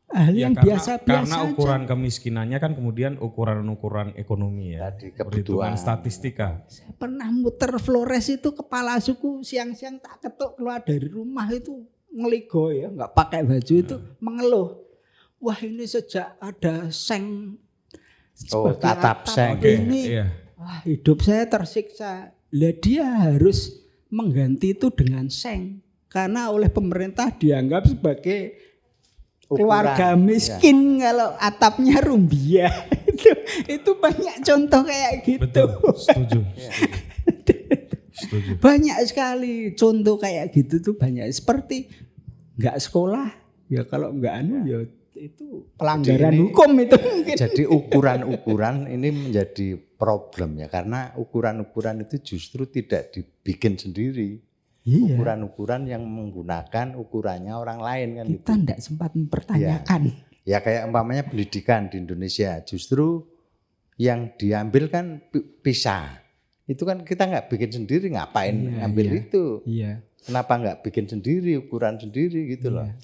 hal Ya, yang biasa-biasa karena ukuran aja. kemiskinannya kan kemudian ukuran ekonomi ya. Tadi Perhitungan kebutuhan. statistika. Saya pernah muter Flores itu kepala suku siang-siang tak ketuk keluar dari rumah itu ngeligo ya, nggak pakai baju itu mengeluh. Wah ini sejak ada seng sebagai atap seng. ini, Iya. wah hidup saya tersiksa. Lah dia harus mengganti itu dengan seng karena oleh pemerintah dianggap sebagai keluarga miskin kalau atapnya rumbia. itu banyak contoh kayak gitu. Betul, setuju. Setuju. Banyak sekali contoh kayak gitu tuh banyak. Seperti nggak sekolah ya kalau nggak ya itu pelanggaran Jadi ini- hukum itu mungkin. Jadi ukuran-ukuran ini menjadi problem ya karena ukuran-ukuran itu justru tidak dibikin sendiri. Iya. Ukuran-ukuran yang menggunakan ukurannya orang lain kan Kita gitu. nggak sempat mempertanyakan. Ya kayak umpamanya pendidikan di Indonesia justru yang diambil kan pisah. Itu kan kita nggak bikin sendiri, ngapain Iya, ngambil iya. itu? Iya. Kenapa nggak bikin sendiri, ukuran sendiri gitu loh. Iya.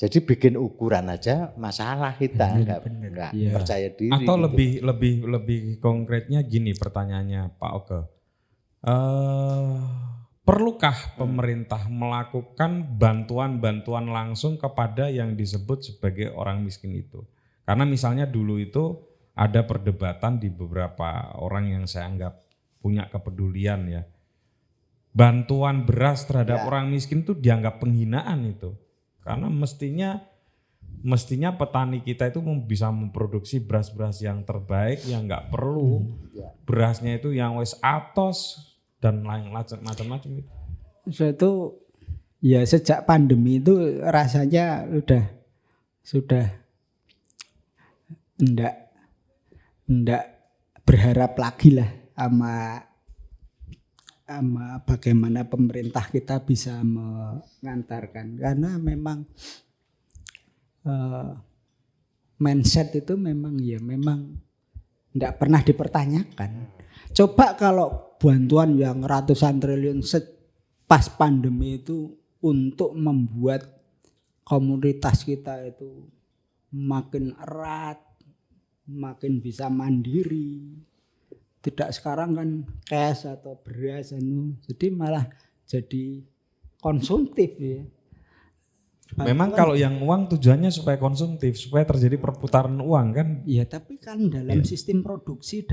Jadi bikin ukuran aja masalah kita, nggak Iya. percaya diri. Atau gitu. lebih konkretnya gini pertanyaannya Pak Oke. Perlukah pemerintah melakukan bantuan-bantuan langsung kepada yang disebut sebagai orang miskin itu? Karena misalnya dulu itu ada perdebatan di beberapa orang yang saya anggap punya kepedulian ya. Bantuan beras terhadap orang miskin itu dianggap penghinaan itu. Karena mestinya petani kita itu bisa memproduksi beras-beras yang terbaik yang nggak perlu berasnya itu yang wes atos dan lain macam-macam itu. Saya itu ya sejak pandemi itu rasanya sudah enggak berharap lagi lah sama bagaimana pemerintah kita bisa mengantarkan karena memang mindset itu memang enggak pernah dipertanyakan. Coba kalau bantuan yang ratusan triliun pas pandemi itu untuk membuat komunitas kita itu makin erat, makin bisa mandiri. Tidak sekarang kan cash atau beras jadi malah jadi konsumtif ya. Memang kalau yang uang tujuannya supaya konsumtif, supaya terjadi perputaran uang kan. Ya tapi kan dalam sistem produksi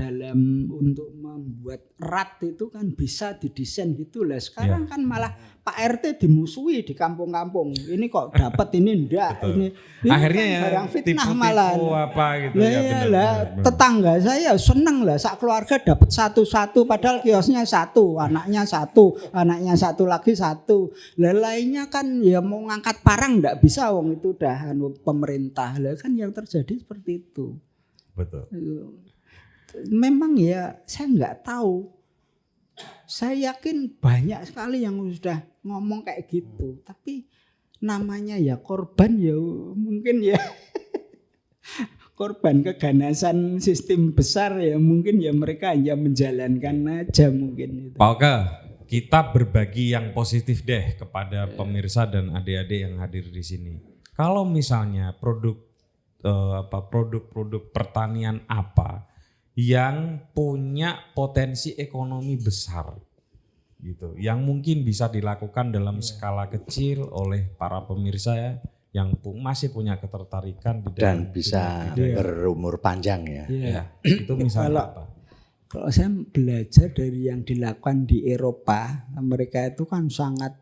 untuk membuat erat itu kan bisa didesain gitu lah. Sekarang kan malah Pak RT dimusuhi di kampung-kampung. Ini kok dapat ini enggak. Ini Akhirnya kan ya barang fitnah tipu-tipu malah. apa gitu Lah ya. iya benar, lah, benar. tetangga saya seneng lah, sak keluarga dapat satu-satu padahal kiosnya satu, anaknya satu lagi satu. Lah lainnya kan ya mau ngangkat parang enggak bisa wong itu udah pemerintah. Lah kan yang terjadi seperti itu. Betul. Memang ya saya enggak tahu. Saya yakin banyak sekali yang sudah ngomong kayak gitu, tapi namanya ya korban ya mungkin ya korban keganasan sistem besar ya mungkin ya mereka hanya menjalankan aja mungkin itu. Pak Oka, kita berbagi yang positif deh kepada pemirsa dan adik-adik yang hadir di sini. Kalau misalnya produk-produk pertanian apa yang punya potensi ekonomi besar gitu, yang mungkin bisa dilakukan dalam skala kecil oleh para pemirsa ya, yang masih punya ketertarikan di dan bisa berumur panjang ya. Ya, itu misalnya apa? Kalau saya belajar dari yang dilakukan di Eropa, mereka itu kan sangat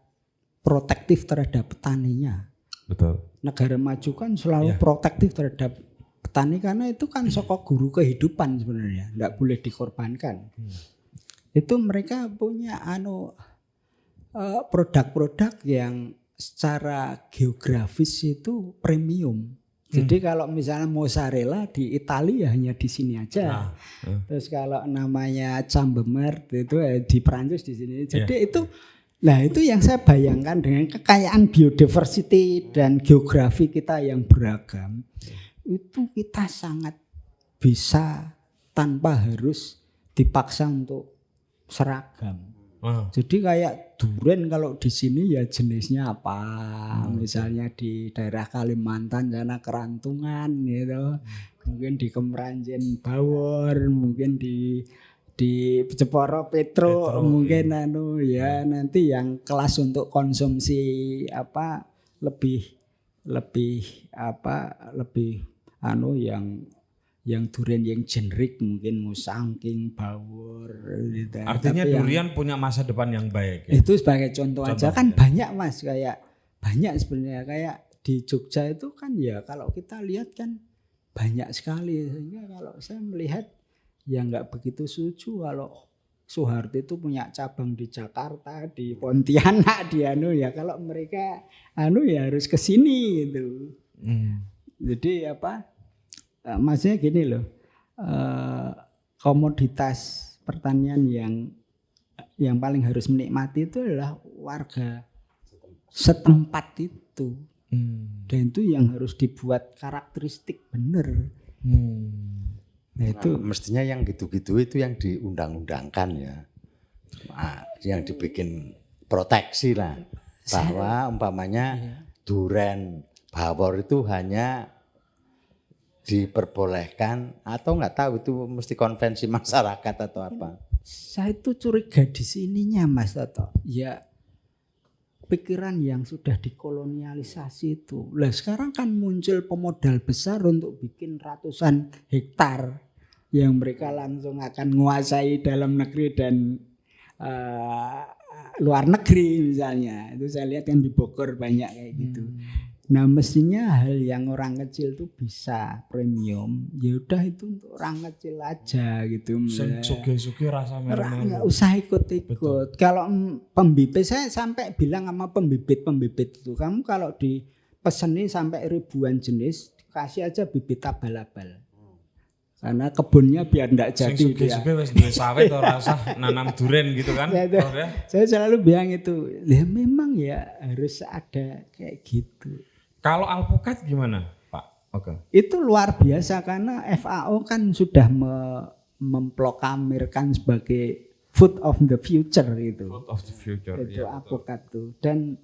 protektif terhadap petaninya. Betul. Negara maju kan selalu protektif terhadap petani karena itu kan sokok guru kehidupan sebenarnya, enggak boleh dikorbankan. Itu mereka punya produk-produk yang secara geografis itu premium. Jadi kalau misalnya mozzarella di Italia hanya di sini aja. Terus kalau namanya Camembert itu di Prancis di sini. Jadi itu yang saya bayangkan dengan kekayaan biodiversity dan geografi kita yang beragam. Itu kita sangat bisa tanpa harus dipaksa untuk seragam. Jadi kayak durian kalau di sini ya jenisnya apa, misalnya di daerah Kalimantan sana kerantungan gitu, mungkin di Kemeranjen bawor, mungkin di Jeporo Petro mungkin nanti yang kelas untuk konsumsi lebih yang durian yang generik mungkin musangking, bawor gitu. Artinya tapi durian punya masa depan yang baik. Ya? Itu sebagai contoh aja kan banyak Mas, kayak banyak sebenarnya kayak di Jogja itu kan ya kalau kita lihat kan banyak sekali, sehingga kalau saya melihat ya nggak begitu setuju kalau Soeharto itu punya cabang di Jakarta, di Pontianak, di ya kalau mereka ya harus ke sini gitu. Jadi maksudnya gini loh, komoditas pertanian yang paling harus menikmati itu adalah warga setempat itu, dan itu yang harus dibuat karakteristik bener. Nah itu mestinya yang gitu-gitu itu yang diundang-undangkan ya, yang dibikin proteksi lah, bahwa umpamanya durian bawor itu hanya diperbolehkan atau nggak tahu itu mesti konvensi masyarakat atau apa. Saya itu curiga di sininya Mas Toto. Ya pikiran yang sudah dikolonialisasi itu. Lah sekarang kan muncul pemodal besar untuk bikin ratusan hektar yang mereka langsung akan menguasai dalam negeri dan luar negeri misalnya. Itu saya lihat yang di Bogor banyak kayak gitu. Nah mestinya hal yang orang kecil tuh bisa premium, ya udah itu untuk orang kecil aja gitu. Suge-suge rasa merah-merah. Nggak usah ikut-ikut. Kalau pembibit, saya sampai bilang sama pembibit itu, kamu kalau dipeseni sampai ribuan jenis, kasih aja bibit abal-abal. Karena kebunnya biar enggak jadi dia. Suge-suge wis duwe sawit ora usah nanam duren gitu kan. Saya selalu bilang itu, ya memang ya harus ada kayak gitu. Kalau alpukat gimana, Pak? Oke. Itu luar biasa karena FAO kan sudah memproklamirkan sebagai food of the future itu. Food of the future. Itu alpukat tuh. Dan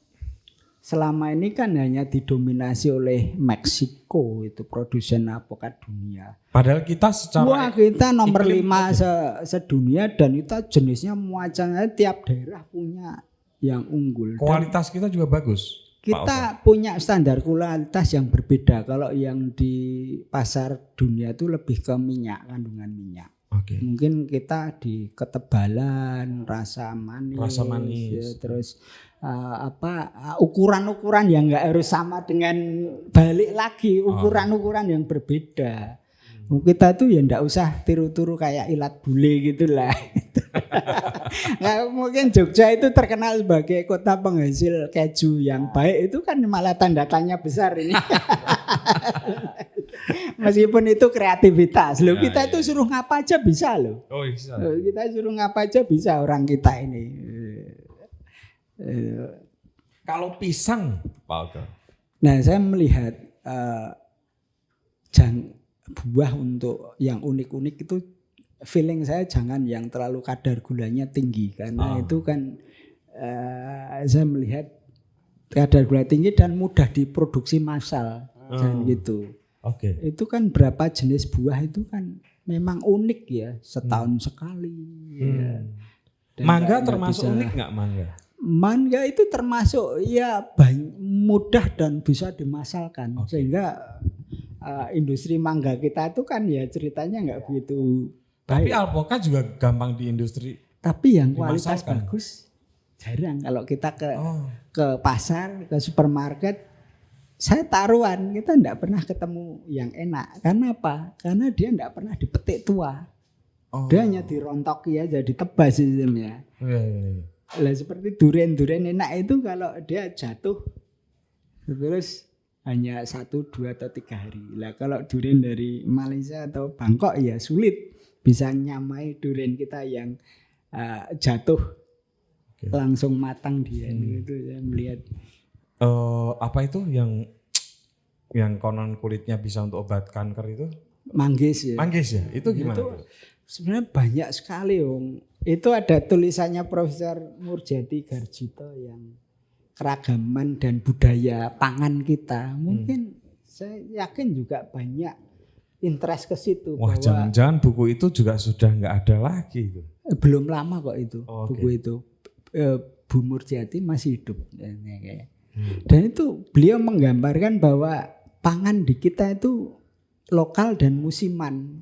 selama ini kan hanya didominasi oleh Meksiko, itu produsen alpukat dunia. Padahal kita kita nomor 5 sedunia dan itu jenisnya macamnya tiap daerah punya yang unggul. Kualitas kita juga bagus. Kita punya standar kualitas yang berbeda. Kalau yang di pasar dunia itu lebih ke minyak, kandungan minyak. Mungkin kita di ketebalan, rasa manis. Ya, terus ukuran-ukuran yang enggak harus sama dengan balik lagi, ukuran-ukuran yang berbeda. Kita tuh ya enggak usah tiru-tiru kayak ilat bule gitulah. Nggak, mungkin Jogja itu terkenal sebagai kota penghasil keju yang baik, itu kan malah tanda tanya besar ini. Meskipun itu kreativitas loh, kita itu suruh ngapa aja bisa loh. Bisa. Kita suruh ngapa aja bisa orang kita ini. Kalau pisang, Pak Oke. Nah, saya melihat buah untuk yang unik-unik itu feeling saya jangan yang terlalu kadar gulanya tinggi karena itu kan saya melihat kadar gula tinggi dan mudah diproduksi massal dan gitu. Oke. Itu kan berapa jenis buah itu kan memang unik ya, setahun sekali. Ya. Dan Mangga nggak termasuk bisa- unik nggak mangga? Mangga itu termasuk ya mudah dan bisa dimasalkan sehingga industri mangga kita itu kan ya ceritanya nggak begitu Tapi baik. alpokat juga gampang di industri. Tapi yang kualitas dimasalkan. bagus jarang. Kalau kita ke pasar, ke supermarket, saya taruhan kita enggak pernah ketemu yang enak. Karena apa? Karena dia enggak pernah dipetik tua. Dia hanya dirontoki aja, ditebas sistemnya. Iya. Lah seperti durian enak itu kalau dia jatuh terus hanya 1, 2 atau 3 hari. Lah kalau durian dari Malaysia atau Bangkok ya sulit bisa nyamai durian kita yang jatuh langsung matang dia. Itu saya melihat. Apa itu yang konon kulitnya bisa untuk obat kanker itu? Manggis ya. Manggis ya? Itu gimana? Itu sebenarnya banyak sekali Om. Itu ada tulisannya Profesor Murjati Garjito yang keragaman dan budaya pangan kita. Mungkin saya yakin juga banyak interest ke situ. Wah, bahwa jangan-jangan buku itu juga sudah nggak ada lagi itu. belum lama kok itu Oke. buku itu. Bu Murjati masih hidup. Dan itu beliau menggambarkan bahwa pangan di kita itu lokal dan musiman.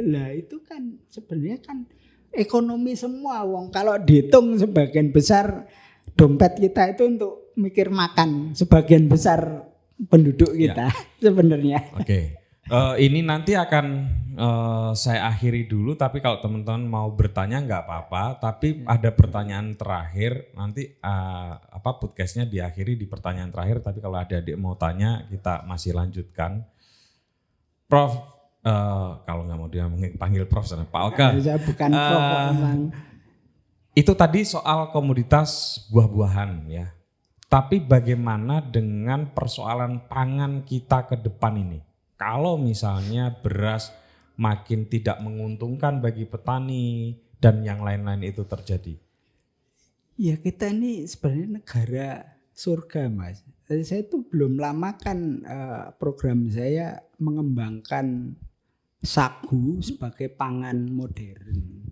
Lah itu kan sebenarnya kan ekonomi semua wong. Kalau dihitung sebagian besar dompet kita itu untuk mikir makan, sebagian besar penduduk kita sebenarnya. Oke. Ini nanti akan saya akhiri dulu, tapi kalau teman-teman mau bertanya nggak apa-apa. Tapi ada pertanyaan terakhir, nanti podcastnya diakhiri di pertanyaan terakhir. Tapi kalau ada adik mau tanya, kita masih lanjutkan. Prof, kalau nggak mau dia panggil Prof, Pak Oka. Saya bukan prof memang. Itu tadi soal komoditas buah-buahan ya. Tapi bagaimana dengan persoalan pangan kita ke depan ini? Kalau misalnya beras makin tidak menguntungkan bagi petani dan yang lain-lain itu terjadi. Ya kita ini sebenarnya negara surga Mas. Saya tuh belum lama kan program saya mengembangkan sagu sebagai pangan modern.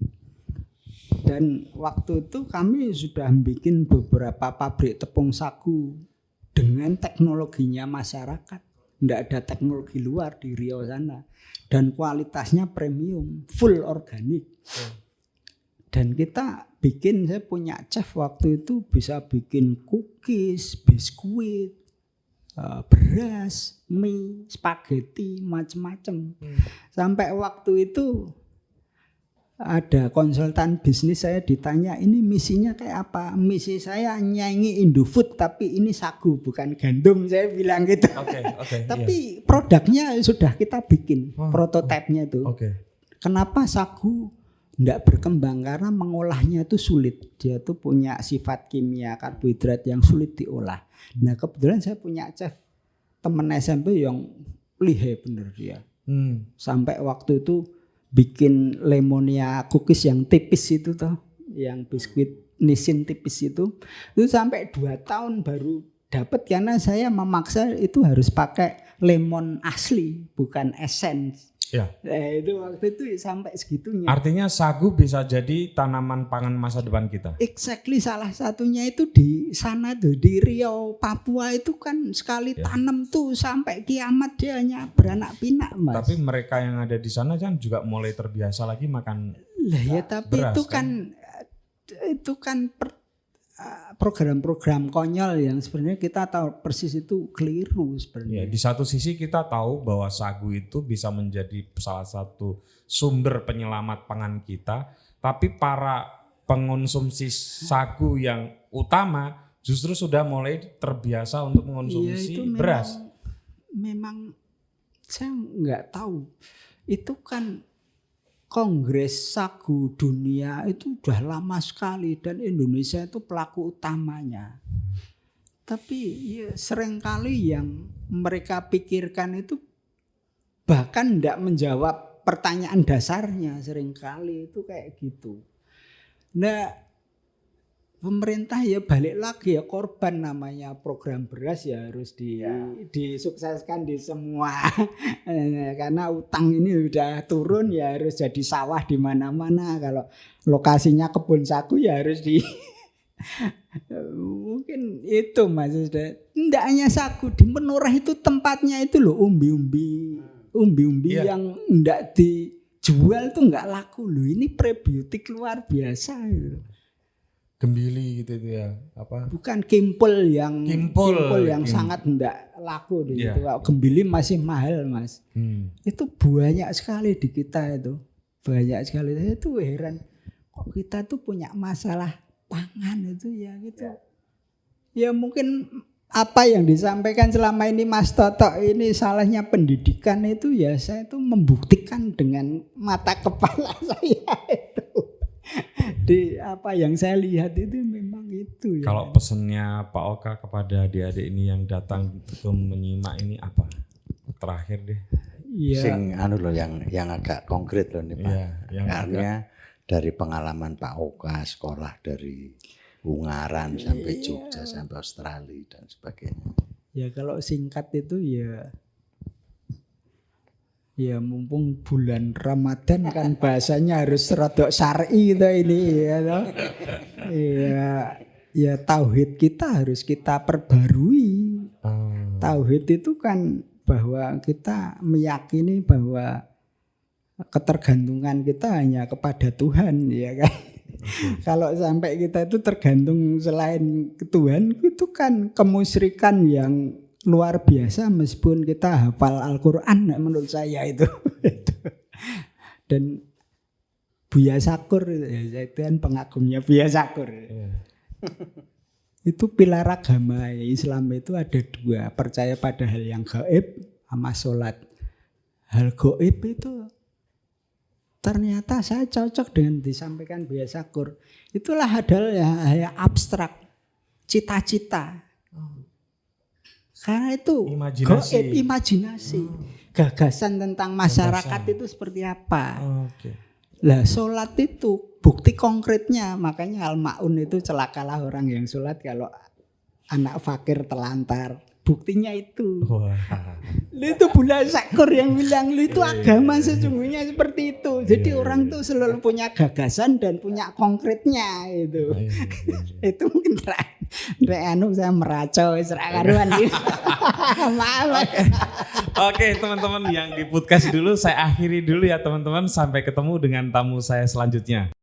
Dan waktu itu kami sudah bikin beberapa pabrik tepung sagu dengan teknologinya masyarakat. Tidak ada teknologi luar di Riau sana. Dan kualitasnya premium, full organik. Dan kita bikin, saya punya chef waktu itu bisa bikin cookies, biskuit, beras, mie, spaghetti, macam-macam. Sampai waktu itu ada konsultan bisnis saya ditanya ini misinya kayak apa? Misi saya nyanyi Indofood tapi ini sagu bukan gandum, saya bilang gitu. Oke. Tapi produknya sudah kita bikin, prototipenya itu. Kenapa sagu enggak berkembang? Karena mengolahnya itu sulit. Dia tuh punya sifat kimia karbohidrat yang sulit diolah. Nah kebetulan saya punya chef teman SMP yang lihai bener dia. Sampai waktu itu bikin Lemonia cookies yang tipis itu toh, yang biskuit nisin tipis itu sampai 2 tahun baru dapat karena saya memaksa itu harus pakai lemon asli bukan essence. Ya. Itu waktu itu sampai segitunya. Artinya sagu bisa jadi tanaman pangan masa depan kita. Exactly, salah satunya itu di sana tuh di Riau, Papua itu kan sekali tanam tuh sampai kiamat dia hanya beranak pinak Mas. Tapi mereka yang ada di sana kan juga mulai terbiasa lagi makan. Lah ya tapi beras, itu kan program-program konyol yang sebenarnya kita tahu persis itu keliru sebenarnya. Ya, di satu sisi kita tahu bahwa sagu itu bisa menjadi salah satu sumber penyelamat pangan kita, tapi para pengonsumsi sagu yang utama justru sudah mulai terbiasa untuk mengonsumsi beras. Memang saya nggak tahu. Itu kan Kongres Sagu Dunia itu udah lama sekali dan Indonesia itu pelaku utamanya. Tapi ya seringkali yang mereka pikirkan itu bahkan tidak menjawab pertanyaan dasarnya, seringkali itu kayak gitu. Nah, pemerintah ya balik lagi ya, korban namanya program beras ya harus disukseskan di semua. Karena utang ini udah turun ya harus jadi sawah di mana-mana. Kalau lokasinya kebun sagu ya harus di mungkin itu Mas. Tidak hanya sagu, di Menoreh itu tempatnya itu loh umbi-umbi yang enggak dijual tuh enggak laku loh. Ini prebiotik luar biasa gitu. Gembili gitu ya, apa? Bukan kimpul yang sangat enggak laku gitu. Kalau gembili masih mahal Mas. Itu banyak sekali di kita itu. Banyak sekali. Saya tuh heran kok kita tuh punya masalah pangan itu ya gitu. Ya mungkin apa yang disampaikan selama ini Mas Toto ini salahnya pendidikan itu ya saya itu membuktikan dengan mata kepala saya itu. Di apa yang saya lihat itu memang itu ya. Kalau pesennya Pak Oka kepada adik-adik ini yang datang untuk menyimak ini apa? Terakhir deh. Iya. Sing anu loh yang agak konkret loh nih Pak. Iya, yang Karena dari pengalaman Pak Oka sekolah dari Ungaran sampai Jogja sampai Australia dan sebagainya. Ya kalau singkat itu ya mumpung bulan Ramadan kan bahasanya harus rodok syar'i gitu ini ya toh. Ya tauhid kita harus kita perbarui. Tauhid itu kan bahwa kita meyakini bahwa ketergantungan kita hanya kepada Tuhan ya kan. Kalau sampai kita itu tergantung selain Tuhan itu kan kemusyrikan yang luar biasa meskipun kita hafal Al-Quran menurut saya itu. Dan Buya Sakur ya, saya itu kan pengagumnya Buya Sakur. Itu pilar agama Islam itu ada dua, percaya pada hal yang gaib sama sholat. Hal gaib itu ternyata saya cocok dengan disampaikan Buya Sakur. Itulah hal yang abstrak, cita-cita. Karena itu imajinasi. Gagasan tentang masyarakat itu seperti apa. Lah sholat itu bukti konkretnya. Makanya Al-Ma'un itu celakalah orang yang sholat kalau anak fakir telantar. Buktinya itu. Itu Buya Sakur yang bilang itu agama sesungguhnya seperti itu. Jadi orang tuh selalu punya gagasan dan punya konkretnya itu. Itu mungkin saya meracau serakaruan gitu. Maaf. Oke, teman-teman yang di podcast dulu saya akhiri dulu ya teman-teman, sampai ketemu dengan tamu saya selanjutnya.